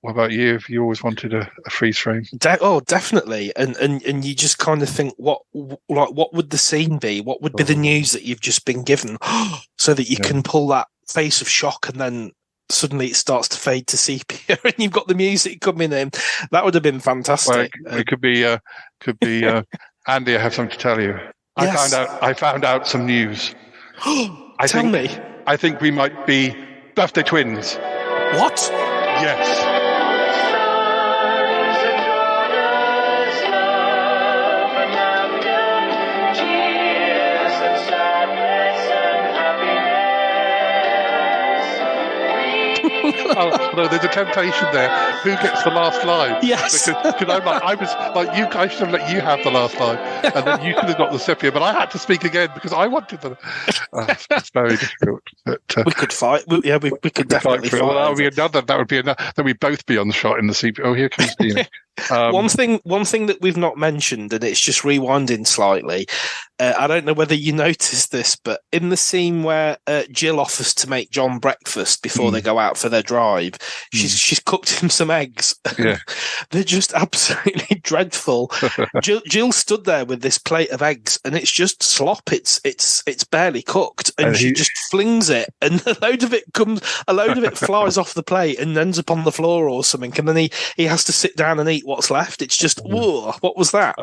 about you? Have you always wanted a freeze frame? Definitely. And you just kind of think, what would the scene be? What would be the news that you've just been given, so that you can pull that face of shock, and then suddenly it starts to fade to sepia, and you've got the music coming in. That would have been fantastic. Well, it could be Andy, I have something to tell you. Yes. I found out some news. Tell me. I think we might be birthday twins. What? Yes. Oh, no, there's a temptation there. Who gets the last line? Yes. Because I was like, I should have let you have the last line, and then you could have got the sepia, but I had to speak again because I wanted the. It's very difficult. But, we could fight. We could definitely fight. Well, that would be another. That would be another. Then we'd both be on the shot in the sepia. Oh, here comes Dina. One thing that we've not mentioned, and it's just rewinding slightly. I don't know whether you noticed this, but in the scene where Jill offers to make John breakfast before they go out for their drive, she's cooked him some eggs. Yeah. They're just absolutely dreadful. Jill stood there with this plate of eggs, and it's just slop. It's barely cooked, and she just flings it, and a load of it flies off the plate and ends up on the floor or something, and then he has to sit down and eat what's left. It's just, whoa, what was that?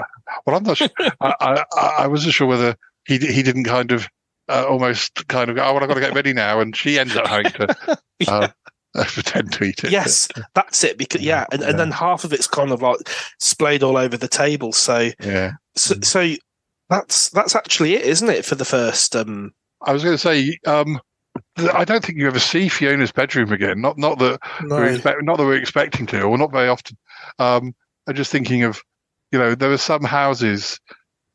Well, I'm not sure. I wasn't sure whether he didn't kind of almost kind of go, oh, well, I've got to get ready now, and she ends up having to pretend to eat it. Yes, that's it. Because and then half of it's kind of like splayed all over the table. So so that's actually it, isn't it, for the first? I was going to say I don't think you ever see Fiona's bedroom again. Not that we're expecting to, or not very often. I'm just thinking of, there are some houses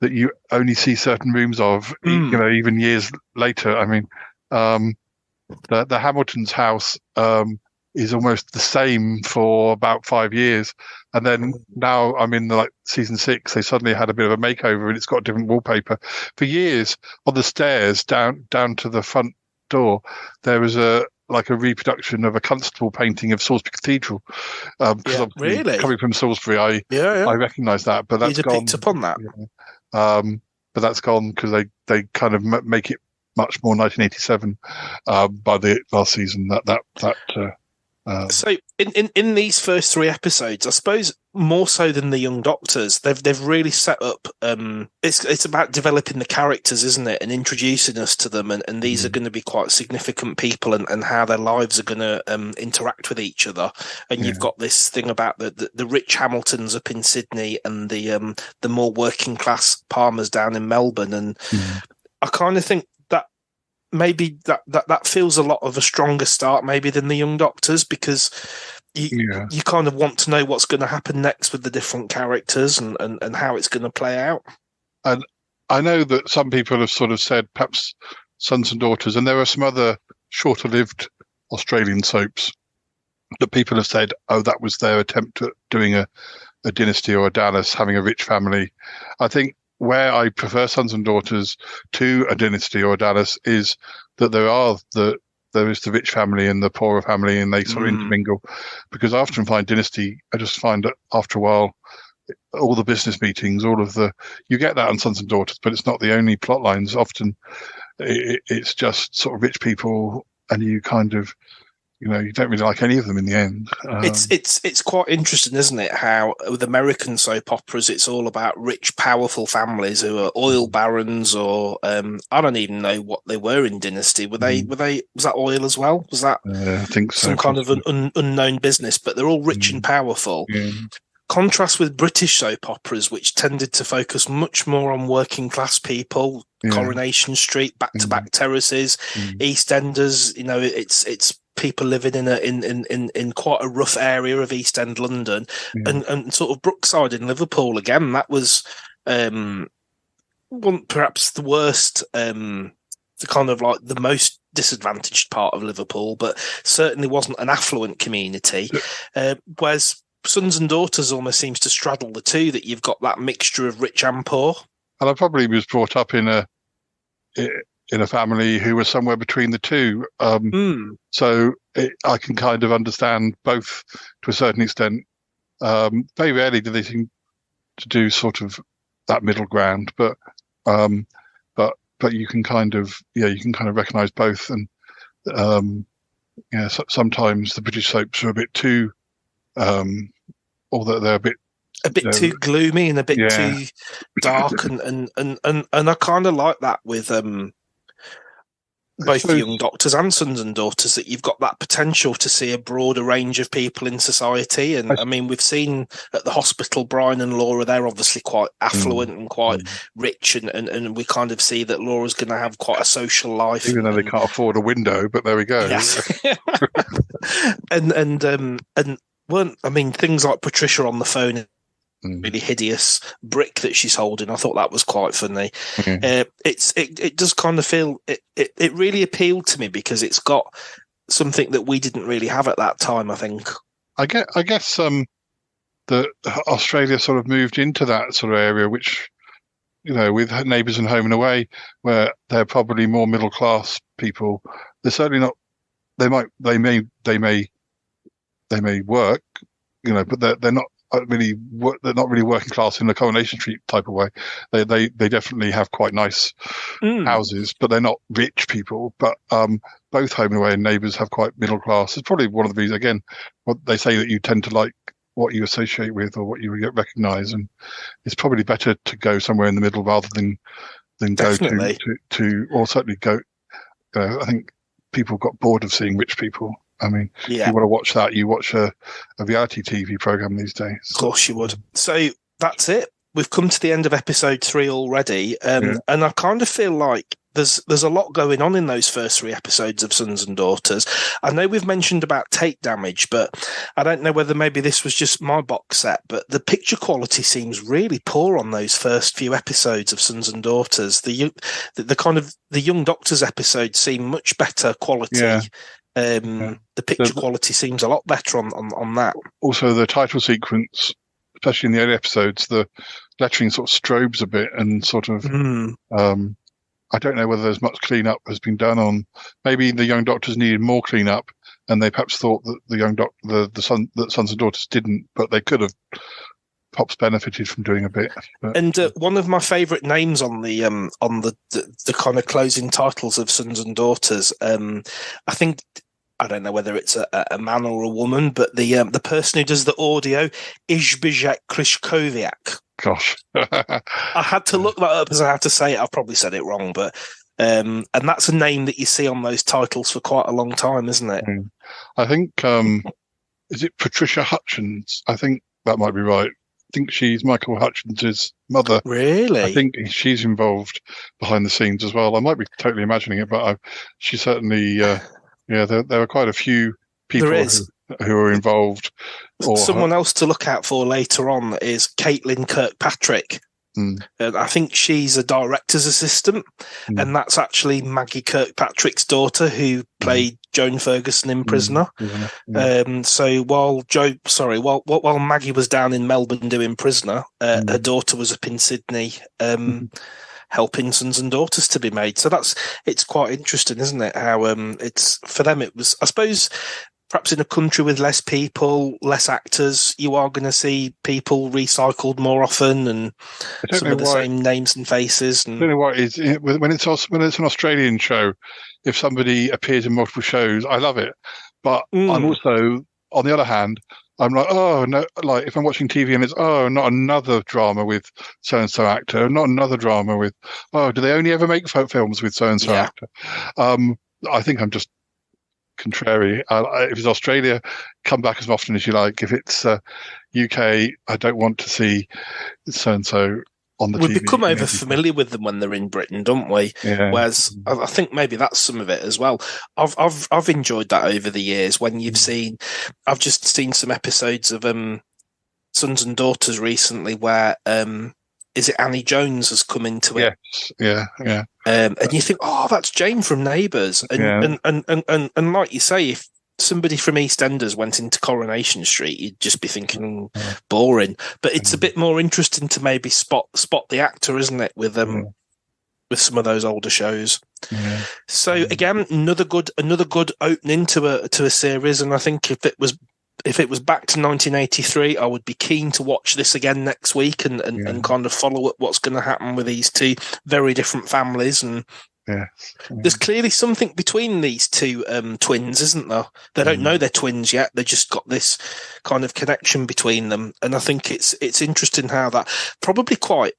that you only see certain rooms of, even years later. I mean, the Hamilton's house is almost the same for about 5 years, and then now I'm in season 6. They suddenly had a bit of a makeover, and it's got different wallpaper. For years, on the stairs down to the front door, there was a reproduction of a Constable painting of Salisbury Cathedral. Really? Coming from Salisbury, I recognise that, but that's gone. Picked up on that. But that's gone because they kind of make it much more 1987 by the last season. So in these first 3 episodes, I suppose more so than the Young Doctors, they've really set up. It's about developing the characters, isn't it, and introducing us to them, and these are going to be quite significant people, and how their lives are going to interact with each other. And you've got this thing about the rich Hamiltons up in Sydney, and the more working class Palmers down in Melbourne, and I kind of think maybe that feels a lot of a stronger start maybe than the Young Doctors, because you kind of want to know what's going to happen next with the different characters and how it's going to play out. And I know that some people have sort of said perhaps Sons and Daughters, and there are some other shorter lived Australian soaps that people have said, that was their attempt at doing a dynasty or a Dallas, having a rich family. I think where I prefer Sons and Daughters to a dynasty or a Dallas is that there is the rich family and the poorer family, and they sort of intermingle. Because I often find dynasty, I just find that after a while, all the business meetings, you get that on Sons and Daughters, but it's not the only plot lines. Often it's just sort of rich people, and you kind of, you don't really like any of them in the end. It's quite interesting, isn't it? How with American soap operas, it's all about rich, powerful families who are oil barons, or I don't even know what they were in Dynasty. Was that oil as well? Was that I think so, some kind of an unknown business? But they're all rich and powerful. Yeah. Contrast with British soap operas, which tended to focus much more on working class people. Coronation Street, back-to-back terraces, EastEnders. It's people living in quite a rough area of East End London, and sort of Brookside in Liverpool again. That was perhaps the worst, the kind of like the most disadvantaged part of Liverpool, but certainly wasn't an affluent community. Whereas Sons and Daughters almost seems to straddle the two, that you've got that mixture of rich and poor. And I probably was brought up in a family who was somewhere between the two. So I can kind of understand both to a certain extent. Very rarely do they seem to do sort of that middle ground, but you can kind of recognise both. And sometimes the British soaps are a bit too, or that they're a bit too gloomy and a bit too dark, and I kind of like that with both the Young Doctors and Sons and Daughters, that you've got that potential to see a broader range of people in society. And I mean, we've seen at the hospital, Brian and Laura, they're obviously quite affluent and quite rich, and we kind of see that Laura's going to have quite a social life, even though they can't afford a window. But there we go. Yes. and weren't, I mean, things like Patricia on the phone, really hideous brick that she's holding, I thought that was quite funny. It does kind of feel it really appealed to me, because it's got something that we didn't really have at that time, I think. I guess that Australia sort of moved into that sort of area, which, with Neighbours and Home and Away, where they're probably more middle class people. They're certainly not. They may work, but they're not really. They're not really working class in the Coronation Street type of way. They definitely have quite nice houses, but they're not rich people. But both Home and Away and Neighbours have quite middle class. It's probably one of the reasons. Again, what they say, that you tend to like what you associate with or what you recognise, and it's probably better to go somewhere in the middle rather than go to or certainly go. I think people got bored of seeing rich people. I mean, if you want to watch that, you watch a reality TV program these days. Of course you would. So that's it. we've come to the end of episode 3 already, and I kind of feel like there's a lot going on in those first 3 episodes of Sons and Daughters. I know we've mentioned about tape damage, but I don't know whether maybe this was just my box set, but the picture quality seems really poor on those first few episodes of Sons and Daughters. The Young Doctors episodes seem much better quality. Yeah. The picture quality seems a lot better on that. Also, the title sequence, especially in the early episodes, the lettering sort of strobes a bit and sort of... I don't know whether there's much cleanup has been done on. Maybe the Young Doctors needed more cleanup, and they perhaps thought that the Sons and Daughters didn't, but they could have perhaps benefited from doing a bit. But, and one of my favourite names on the kind of closing titles of Sons and Daughters, I think. I don't know whether it's a man or a woman, but the person who does the audio, Izbizek Kryszkowiak. Gosh. I had to look that up as I had to say it. I've probably said it wrong, but and that's a name that you see on those titles for quite a long time, isn't it? I think, is it Patricia Hutchins? I think that might be right. I think she's Michael Hutchins' mother. Really? I think she's involved behind the scenes as well. I might be totally imagining it, but she certainly... there are quite a few people who are involved. Someone else to look out for later on is Caitlin Kirkpatrick. I think she's a director's assistant, and that's actually Maggie Kirkpatrick's daughter who played Joan Ferguson in Prisoner. So while Maggie was down in Melbourne doing Prisoner, her daughter was up in Sydney helping Sons and Daughters to be made. So it's quite interesting, isn't it? How it's for them. It was, I suppose, perhaps in a country with less people, less actors, you are going to see people recycled more often, and some of the same names and faces. And... I don't know why when it's an Australian show. If somebody appears in multiple shows, I love it. But I'm also, on the other hand, I'm like, oh no! Like if I'm watching TV and it's not another drama with so and so actor, not another drama with do they only ever make films with so and so actor? I think I'm just contrary. If it's Australia, come back as often as you like. If it's UK, I don't want to see so and so on the TV. We become over familiar with them when they're in Britain, don't we? Yeah. Whereas I think maybe that's some of it as well. I've enjoyed that over the years. When you've seen, I've just seen some episodes of Sons and Daughters recently where is it Annie Jones has come into it? Yes, yeah. And you think, that's Jane from Neighbours, and like you say, if somebody from EastEnders went into Coronation Street, you'd just be thinking boring. But it's a bit more interesting to maybe spot the actor, isn't it? With some of those older shows. Yeah. So again, another good opening to a series. And I think if it was back to 1983, I would be keen to watch this again next week and kind of follow up what's going to happen with these two very different families. And there's clearly something between these two twins, isn't there? They don't know they're twins yet. They just got this kind of connection between them, and I think it's interesting how that probably quite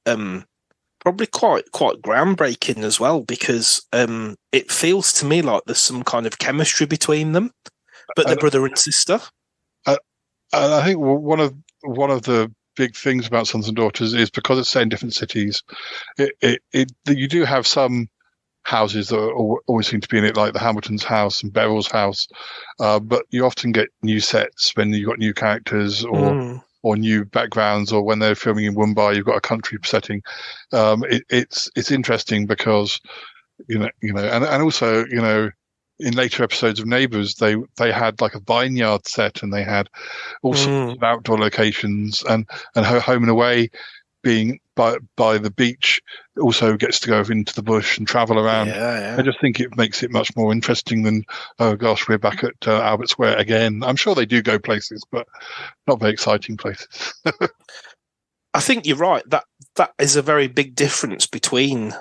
groundbreaking as well, because it feels to me like there's some kind of chemistry between them, but they're brother and sister. I think one of the big things about Sons and Daughters is because it's set in different cities. You do have some houses that always seem to be in it, like the Hamilton's house and Beryl's house, but you often get new sets when you've got new characters or new backgrounds, or when they're filming in Mumbai, you've got a country setting. It's interesting because and also in later episodes of Neighbours, they had like a vineyard set, and they had all sorts of outdoor locations, and Home and Away being by the beach also gets to go into the bush and travel around. I just think it makes it much more interesting than, oh gosh, we're back at Albert Square again. I'm sure they do go places, but not very exciting places. I think you're right. That is a very big difference between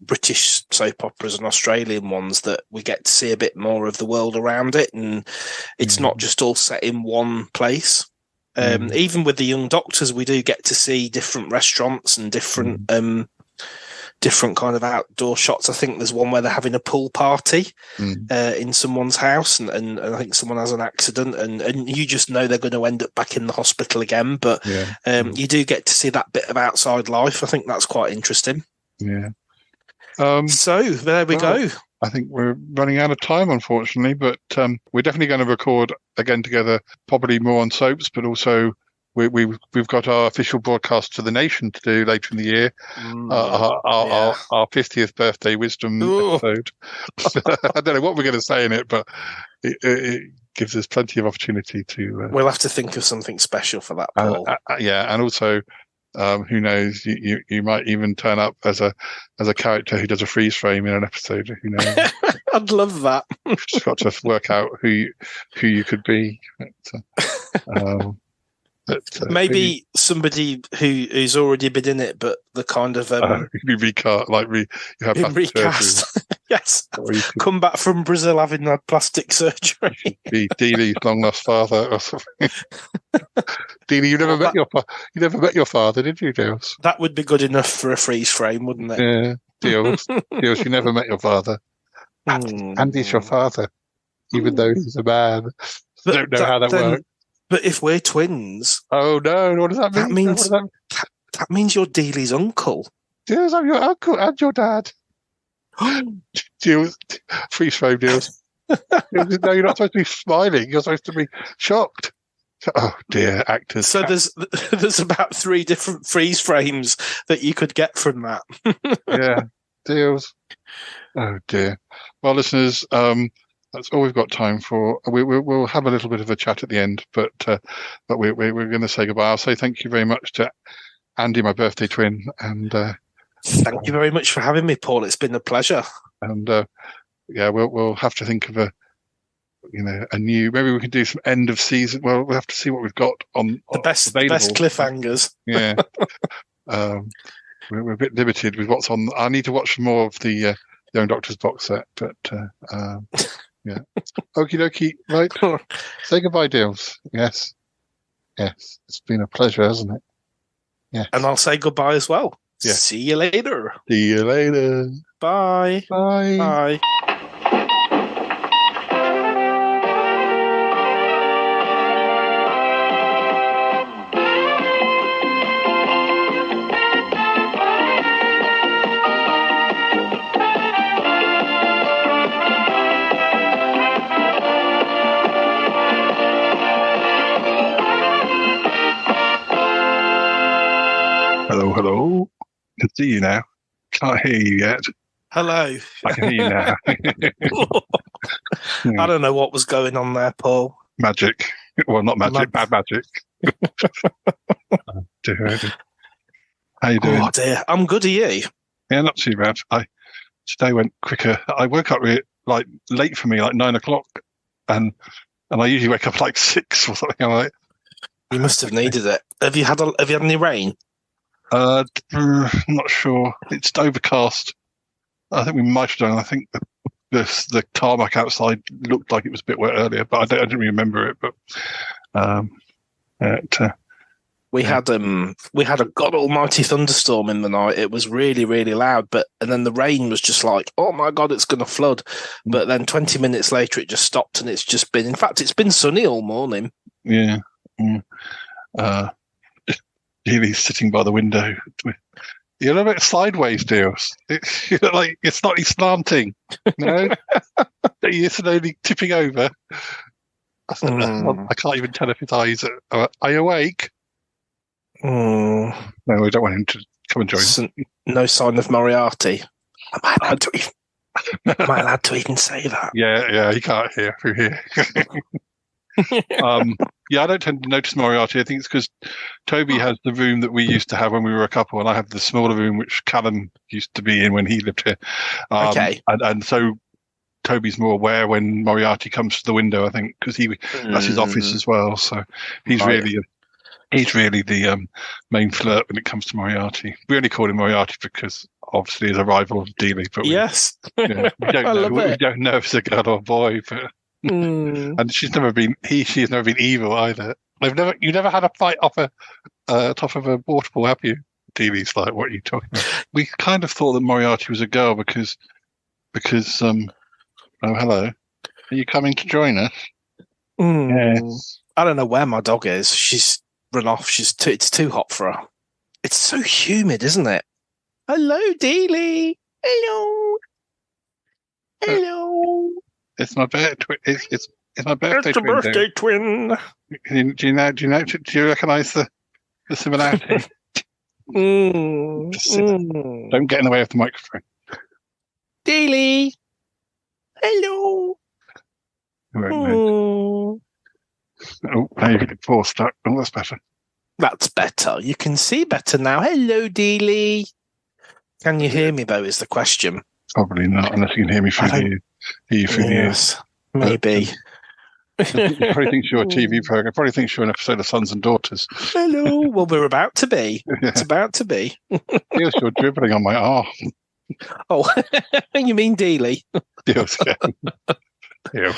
British soap operas and Australian ones, that we get to see a bit more of the world around it, and it's not just all set in one place. Even with the Young Doctors, we do get to see different restaurants and different different kind of outdoor shots. I think there's one where they're having a pool party in someone's house, and I think someone has an accident, and you just know they're going to end up back in the hospital again. But you do get to see that bit of outside life. I think that's quite interesting. Yeah. So there we go. I think we're running out of time, unfortunately, but we're definitely going to record again together, probably more on soaps, but also we've got our official broadcast to the nation to do later in the year. Our 50th birthday wisdom episode. I don't know what we're going to say in it, but it gives us plenty of opportunity to. We'll have to think of something special for that, Paul. And also. Who knows? You might even turn up as a character who does a freeze frame in an episode. Who knows? I'd love that. Just got to work out who you could be. Maybe somebody who's already been in it, but the kind of you have recast. Yes, come back from Brazil having had plastic surgery. Be Dealey's long lost father or something. Dealey, you never met your father, did you, Deals? That would be good enough for a freeze frame, wouldn't it? Yeah, Deals, you never met your father. Andy's your father, even though he's a man. I don't know how that works. But if we're twins, oh no! What does that mean? That means you're Dealey's uncle. Deals, I'm your uncle and your dad. Deals, freeze frame, Deals. No, you're not supposed to be smiling. You're supposed to be shocked. Oh dear, actors. So there's about 3 different freeze frames that you could get from that. Yeah, Deals. Oh dear. Well, listeners, that's all we've got time for. We'll have a little bit of a chat at the end, but we're going to say goodbye. I'll say thank you very much to Andy, my birthday twin, and thank you very much for having me, Paul. It's been a pleasure. And we'll have to think of a new. Maybe we can do some end of season. Well, we'll have to see what we've got on the best cliffhangers. Yeah. We're a bit limited with what's on. I need to watch more of the Young Doctors box set, but yeah. Okie dokie. Right. Say goodbye, Deals. Yes. It's been a pleasure, hasn't it? Yeah. And I'll say goodbye as well. Yeah. See you later. See you later. Bye. Bye. Bye. Hello. I can see you now. Can't hear you yet. Hello. I can hear you now. I don't know what was going on there, Paul. Magic. Well, not magic. Bad magic. Dear. How you doing? Oh dear. I'm good. Are you? Yeah, not too bad. Today went quicker. I woke up late for me, like 9 o'clock, and I usually wake up like 6 or something. I'm like, you must have needed it. Have you had any rain? Not sure. It's overcast. I think we might have done. I think the tarmac outside looked like it was a bit wet earlier, but I didn't remember it. But we had a god almighty thunderstorm in the night. It was really, really loud, and then the rain was just like, oh my god, it's going to flood. But then 20 minutes later, it just stopped, and it's just been. In fact, it's been sunny all morning. Yeah. He's sitting by the window. You're a little bit sideways, Deals. It's not slanting. No, you're slowly tipping over. I can't even tell if his eyes are you awake? No, we don't want him to come and join. No sign of Moriarty. Am I allowed to even say that? Yeah, he can't hear through here. I don't tend to notice Moriarty. I think it's because Toby has the room that we used to have when we were a couple, and I have the smaller room which Callum used to be in when he lived here. Okay. And so Toby's more aware when Moriarty comes to the window, I think, because that's his office as well. So he's really the main flirt when it comes to Moriarty. We only call him Moriarty because obviously he's a rival of Dealey. But yes, we don't know if it's a girl or a boy, but. And she has never been evil either. You never had a fight off top of a waterfall, have you? Dealey's like, what are you talking about? We kind of thought that Moriarty was a girl because oh, hello. Are you coming to join us? Yes. I don't know where my dog is. She's run off. It's too hot for her. It's so humid, isn't it? Hello, Dealey. Hello. Hello. It's my birthday. It's my birthday. It's a birthday twin. Do you recognise the similarity? Don't get in the way of the microphone. Dealey. Hello. Oh, now you get four stuck. Oh, that's better. That's better. You can see better now. Hello, Dealey. Can you hear me, though, is the question. Probably not, unless you can hear me through the ears. Maybe. He probably thinks you're a TV program. Probably thinks you're an episode of Sons and Daughters. Hello. Well, we're about to be. Yeah. It's about to be. Yes, you're dribbling on my arm. Oh, you mean Dealey? Yes, yeah. Yeah.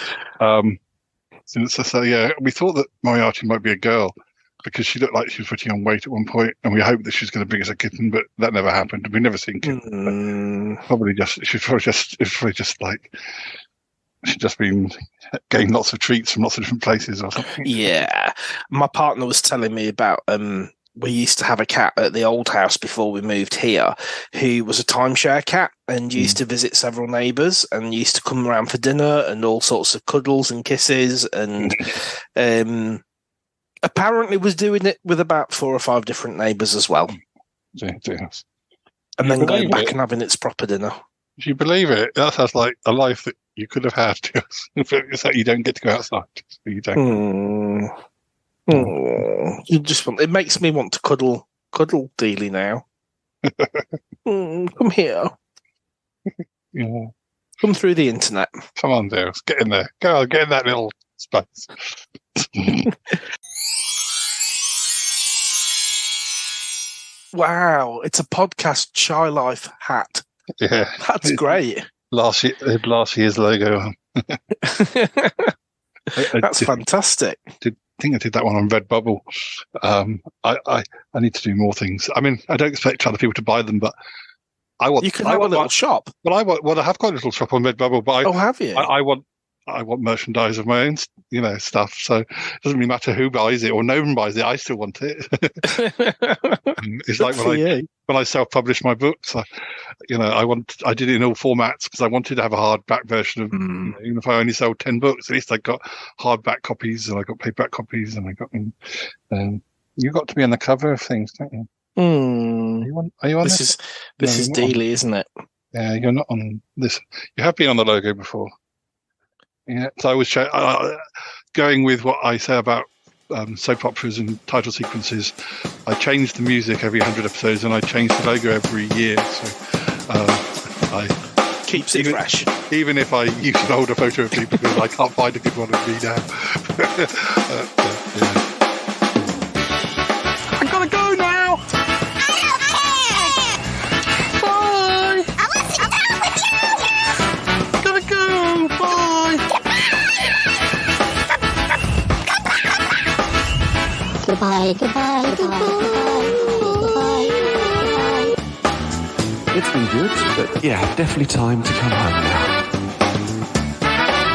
So yeah, we thought that Moriarty might be a girl because she looked like she was putting on weight at one point, and we hoped that she was going to bring us a kitten, but that never happened. We've never seen kittens. She's just been getting lots of treats from lots of different places or something. Yeah, my partner was telling me about we used to have a cat at the old house before we moved here who was a timeshare cat and used to visit several neighbours and used to come around for dinner and all sorts of cuddles and kisses, and apparently was doing it with about 4 or 5 different neighbours as well. Yes. And then going back and having its proper dinner. Do you believe it? That sounds like a life that you could have had. It's like you don't get to go outside. So you don't. You just want. It makes me want to cuddle Dealey now. Come here. Yeah. Come through the internet. Come on, Dales. Get in there. Go on, get in that little space. Wow, it's a podcast Shy Life hat. Yeah. That's great. Last year's logo on. That's fantastic. I think I did that one on Redbubble. I need to do more things. I mean, I don't expect other people to buy them, but I want. You can have a little shop. But I have got a little shop on Redbubble. But have you? I want merchandise of my own, stuff. So it doesn't really matter who buys it or no one buys it. I still want it. It's like when I self-published my books. I did it in all formats because I wanted to have a hardback version of. Even if I only sold 10 books, at least I got hardback copies and I got paperback copies and I got. You got to be on the cover of things, don't you? Are you on this? This is Dealey, isn't it? Yeah, you're not on this. You have been on the logo before. Yeah, so I was going with what I say about soap operas and title sequences. I change the music every 100 episodes, and I change the logo every year. So I keeps it fresh. Even if I use an older photo of me because I can't find a good one of me now. I gotta go now. Bye. I want to sit down with you. Gotta go. Bye. Goodbye, goodbye, goodbye. It's been good, but yeah, definitely time to come home now.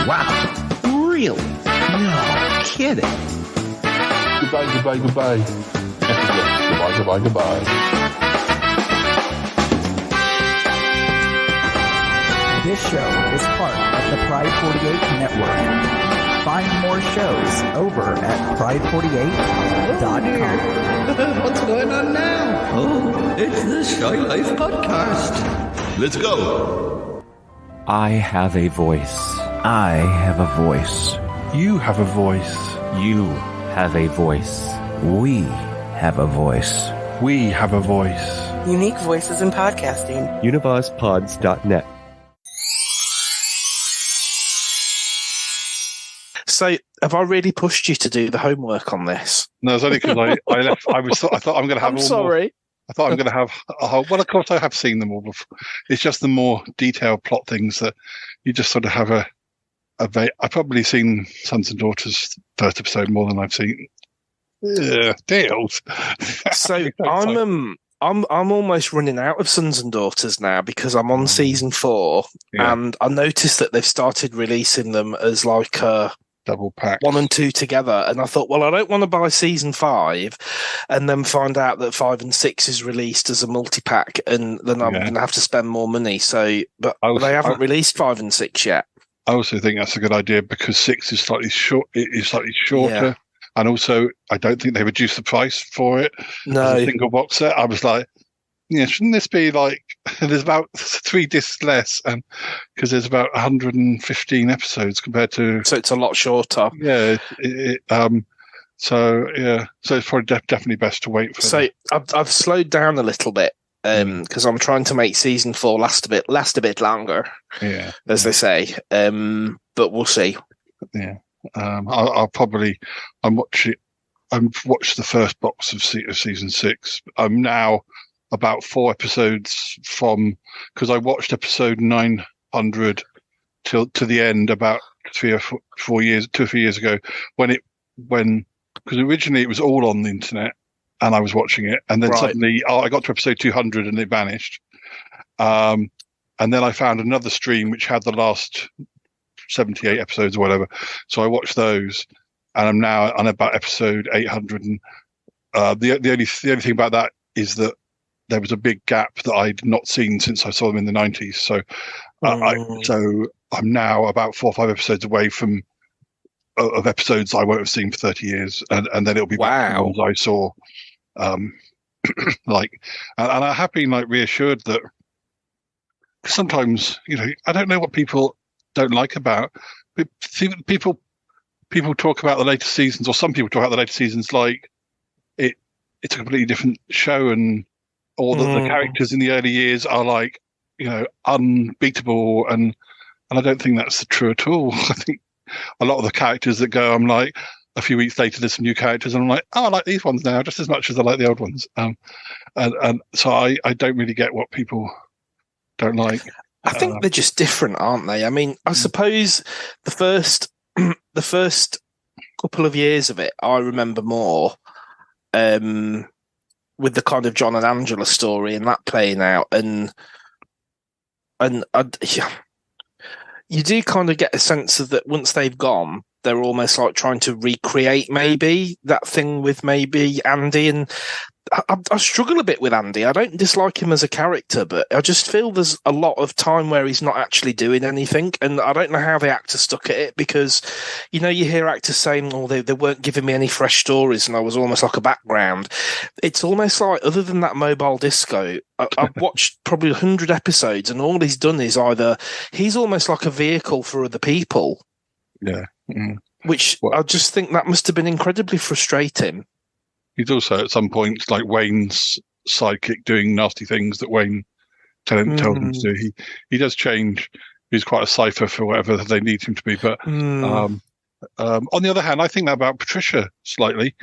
Wow. Really? No kidding. Goodbye, goodbye, goodbye. Goodbye, goodbye, goodbye. This show is part of the Pride 48 Network. Find more shows over at pride48.com. What's going on now? Oh, it's the Shy Life Podcast. Let's go. I have a voice. I have a voice. You have a voice. You have a voice. We have a voice. We have a voice. Unique voices in podcasting. UnivazPods.net. So, have I really pushed you to do the homework on this? No, it's only because I left. I thought I'm going to have. I'm sorry. I thought I'm going to have. Well, of course, I have seen them all before. It's just the more detailed plot things that you just sort of have a. I've probably seen Sons and Daughters first episode more than I've seen. Deals. So I'm almost running out of Sons and Daughters now because I'm on season 4, and I noticed that they've started releasing them as like a double pack, 1 and 2 together. And I thought, well, I don't want to buy season 5 and then find out that 5 and 6 is released as a multi-pack, and then I'm going to have to spend more money. So, but they haven't released 5 and 6 yet. I also think that's a good idea because 6 is slightly short. It is slightly shorter, and also I don't think they reduced the price for it. No, as a single box set. I was like, shouldn't this be like? There's about 3 discs less, and because there's about 115 episodes compared to. So it's a lot shorter. Yeah. So it's probably definitely best to wait for. So I've slowed down a little bit. Because I'm trying to make season 4 last a bit longer, as they say. But we'll see. Yeah, I'll probably. I've watched the first box of season 6. I'm now about 4 episodes from, because I watched episode 900 to the end about 3 or 4 years, 2 or 3 years ago, because originally it was all on the internet. And I was watching it, and then suddenly I got to episode 200 and it vanished. And then I found another stream which had the last 78 episodes or whatever. So I watched those, and I'm now on about episode 800. And the only thing about that is that there was a big gap that I'd not seen since I saw them in the 90s. So I'm now about 4 or 5 episodes away from of episodes I won't have seen for 30 years, and then it'll be back to the ones I saw. And I have been reassured that sometimes I don't know what people don't like about people talk about the later seasons, or some people talk about the later seasons like it's a completely different show, and all the characters in the early years are unbeatable, and I don't think that's true at all. I think a lot of the characters that go, I'm like, a few weeks later, there's some new characters, and I'm like, I like these ones now just as much as I like the old ones. And so I don't really get what people don't like. I think they're just different, aren't they? I mean, I suppose the first couple of years of it, I remember more with the kind of John and Angela story and that playing out, and you do kind of get a sense of that once they've gone, they're almost like trying to recreate maybe that thing with maybe Andy. And I struggle a bit with Andy. I don't dislike him as a character, but I just feel there's a lot of time where he's not actually doing anything. And I don't know how the actor stuck at it, because, you hear actors saying, they weren't giving me any fresh stories and I was almost like a background. It's almost like, other than that mobile disco, I've watched probably 100 episodes, and all he's done is either he's almost like a vehicle for other people. Yeah. Mm. Which I just think that must have been incredibly frustrating. He's also at some point like Wayne's sidekick doing nasty things that Wayne tells him to do. He does change. He's quite a cipher for whatever they need him to be. But on the other hand, I think that about Patricia slightly.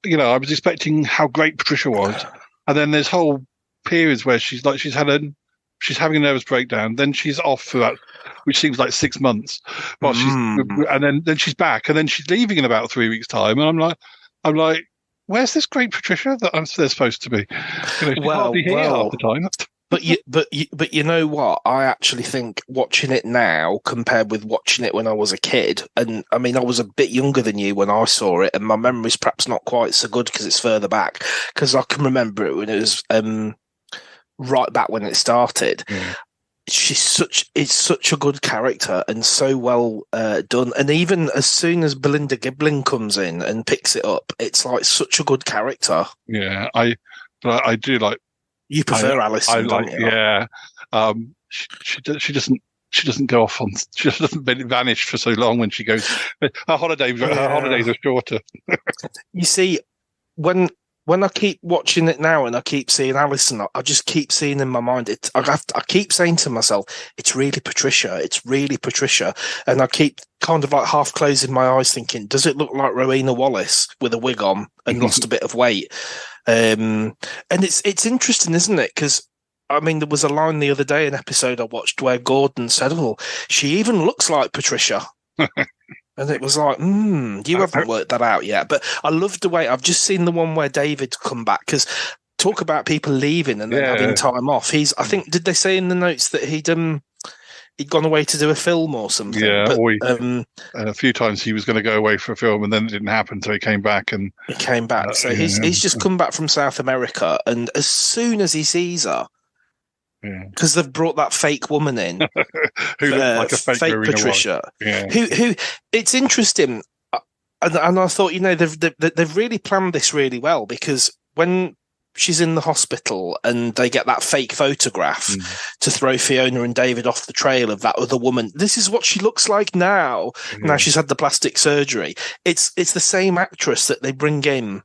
I was expecting how great Patricia was, and then there's whole periods where she's having a nervous breakdown, then she's off for that, which seems like 6 months. Well, and then she's back, and then she's leaving in about 3 weeks' time, and I'm like, where's this great Patricia that they're supposed to be? She's hardly here half the time. But you know what? I actually think watching it now compared with watching it when I was a kid, and I mean I was a bit younger than you when I saw it, and my memory's perhaps not quite so good because it's further back. Because I can remember it when it was right back when it started. Yeah. It's such a good character and so well done. And even as soon as Belinda Giblin comes in and picks it up, it's like such a good character. Yeah, I do like. You prefer Alison, don't you? Yeah. She doesn't go off on. She doesn't vanish for so long when she goes. Her holidays are shorter. You see, when I keep watching it now and I keep seeing Alison, I just keep seeing in my mind, I keep saying to myself, it's really Patricia. It's really Patricia. And I keep kind of like half closing my eyes thinking, does it look like Rowena Wallace with a wig on and lost a bit of weight? And it's interesting, isn't it? Because, I mean, there was a line the other day, an episode I watched where Gordon said, oh, she even looks like Patricia. And it was like, you haven't worked that out yet. But I loved the way, I've just seen the one where David come back, because talk about people leaving and then having time off. I think, did they say in the notes that he'd gone away to do a film or something? Yeah, but, and a few times he was going to go away for a film, and then it didn't happen, so he came back. So he's just come back from South America, and as soon as he sees her, because they've brought that fake woman in, who looks like a fake Patricia, who it's interesting, and I thought, they've really planned this really well, because when she's in the hospital and they get that fake photograph to throw Fiona and David off the trail of that other woman. This is what she looks like now. Now she's had the plastic surgery. It's the same actress that they bring in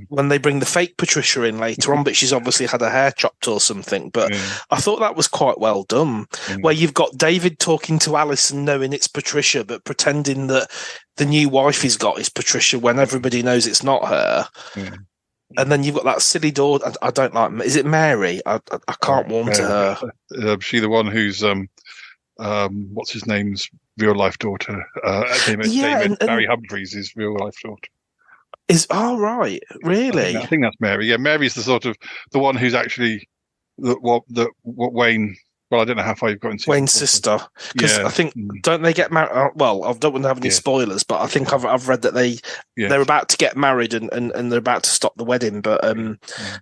when they bring the fake Patricia in later on, but she's obviously had her hair chopped or something. But I thought that was quite well done, where you've got David talking to Alison knowing it's Patricia, but pretending that the new wife he's got is Patricia when everybody knows it's not her. And then you've got that silly daughter. I don't like. Is it Mary? I can't warm to her. She the one who's what's his name's real life daughter? David Barry Humphries' real life daughter. Right, really? I think that's Mary. Yeah, Mary's the one who's actually what Wayne. Well, I don't know how far you've got into Wayne's sister, because I think don't they get married? Well, I don't want to have any spoilers, but I think I've read that they're about to get married and they're about to stop the wedding, but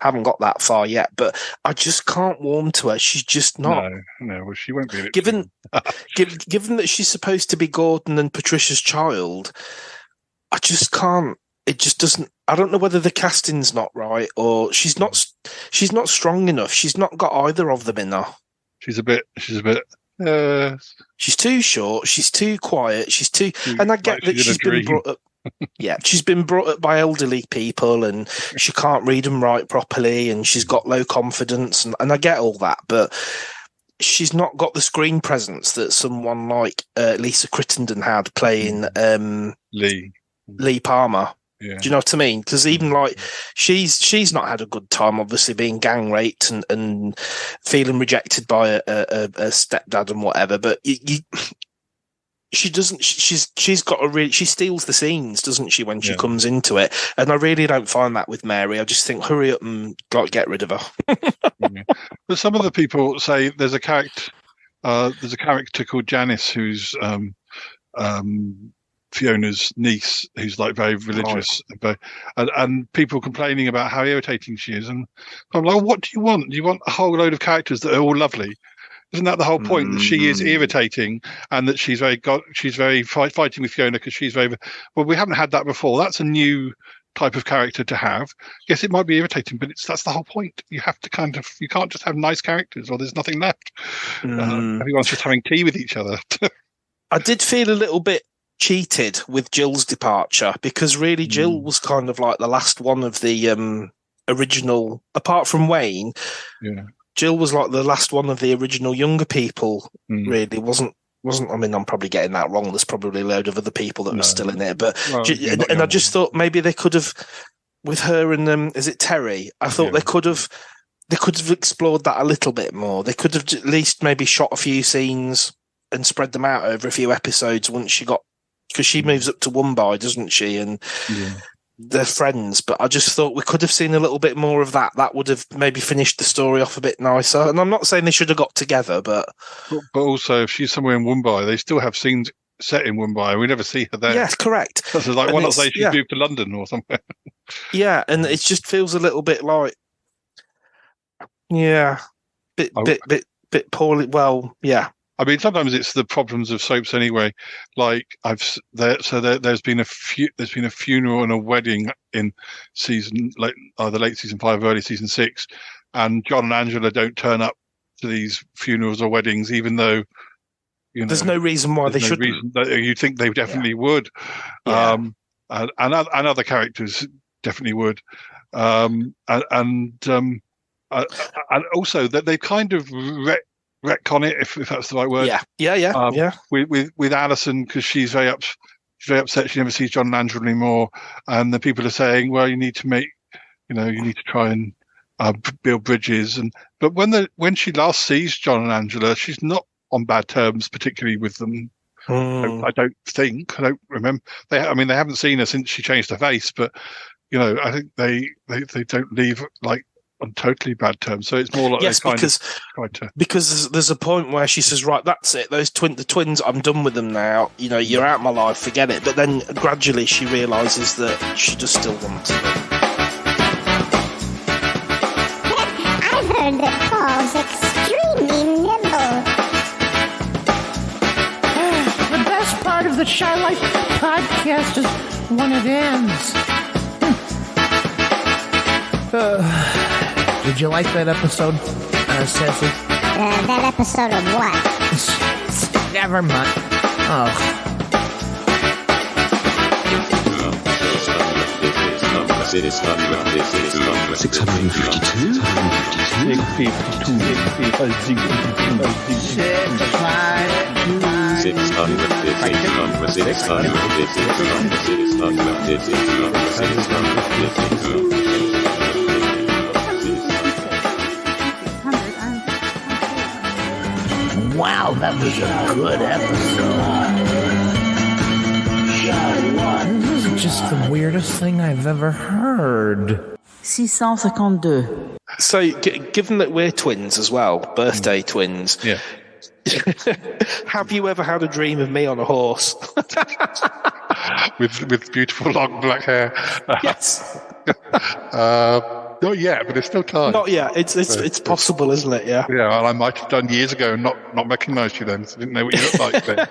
haven't got that far yet. But I just can't warm to her. She's just not. No. Well, she won't be. Given that she's supposed to be Gordon and Patricia's child, I just can't. It just doesn't. I don't know whether the casting's not right or she's not strong enough. She's not got either of them in her. She's a bit. She's too short. She's too quiet. She's too. And I get that she's been brought up. Yeah, she's been brought up by elderly people, and she can't read and write properly, and she's got low confidence, and I get all that, but she's not got the screen presence that someone like Lisa Crittenden had playing Lee Palmer. Yeah. Do you know what I mean? Because even like she's not had a good time, obviously being gang raped and feeling rejected by a stepdad and whatever. But she doesn't. She's got she steals the scenes, doesn't she, when she comes into it? And I really don't find that with Mary. I just think hurry up and get rid of her. But some of the people say there's a character called Janice who's Fiona's niece, who's like very religious, and people complaining about how irritating she is. And I'm like, what do you want? Do you want a whole load of characters that are all lovely? Isn't that the whole point? That she is irritating, and that she's very fighting with Fiona because she's very. Well, we haven't had that before. That's a new type of character to have. Yes, it might be irritating, but that's the whole point. You have to you can't just have nice characters, or there's nothing left. Everyone's just having tea with each other. I did feel a little bit cheated with Jill's departure, because really Jill was kind of like the last one of the original, apart from Wayne. Jill was like the last one of the original younger people. Really wasn't. I mean, I'm probably getting that wrong. There's probably a load of other people that were still in there, but I just thought maybe they could have, with her and is it Terry? I thought they could have explored that a little bit more. They could have at least maybe shot a few scenes and spread them out over a few episodes once she got. Because she moves up to Mumbai, doesn't she? And they're friends. But I just thought we could have seen a little bit more of that. That would have maybe finished the story off a bit nicer. And I'm not saying they should have got together, but also, if she's somewhere in Mumbai, they still have scenes set in Mumbai. We never see her there. Yes, correct. So like, why not say she's moved to London or somewhere? Yeah, and it just feels a little bit like, bit poorly. Well, yeah. I mean, sometimes it's the problems of soaps anyway. Like there's been a funeral and a wedding in either late season 5, early season 6, and John and Angela don't turn up to these funerals or weddings, even though there's no reason why they shouldn't. You'd think they definitely would, and other characters definitely would, and also that they kind of retcon it, if that's the right word. With Alison, because she's very upset she never sees John and Angela anymore, and the people are saying, well, you need to try and build bridges, but when she last sees John and Angela, she's not on bad terms particularly with them. I don't remember. They haven't seen her since she changed her face, but I think they don't leave like on totally bad terms. So it's more like yes, because there's a point where she says, "Right, that's it. The twins. I'm done with them now. You know, you're out of my life. Forget it." But then gradually she realizes that she does still want them. I've heard that Paul's extremely nimble. The best part of the Shy Life podcast is when it ends. Did you like that episode, Sassy? That episode of what? Never mind. Oh. This is number 652. 652. Wow, that was a good episode. This is just the weirdest thing I've ever heard. 652. So, given that we're twins as well, birthday twins, yeah. Have you ever had a dream of me on a horse? with beautiful long black hair? Yes. Not yet, but it's still time. Not yet. It's possible, isn't it? Yeah. Yeah, well, I might have done years ago and not recognised you then. So I didn't know what you looked like then.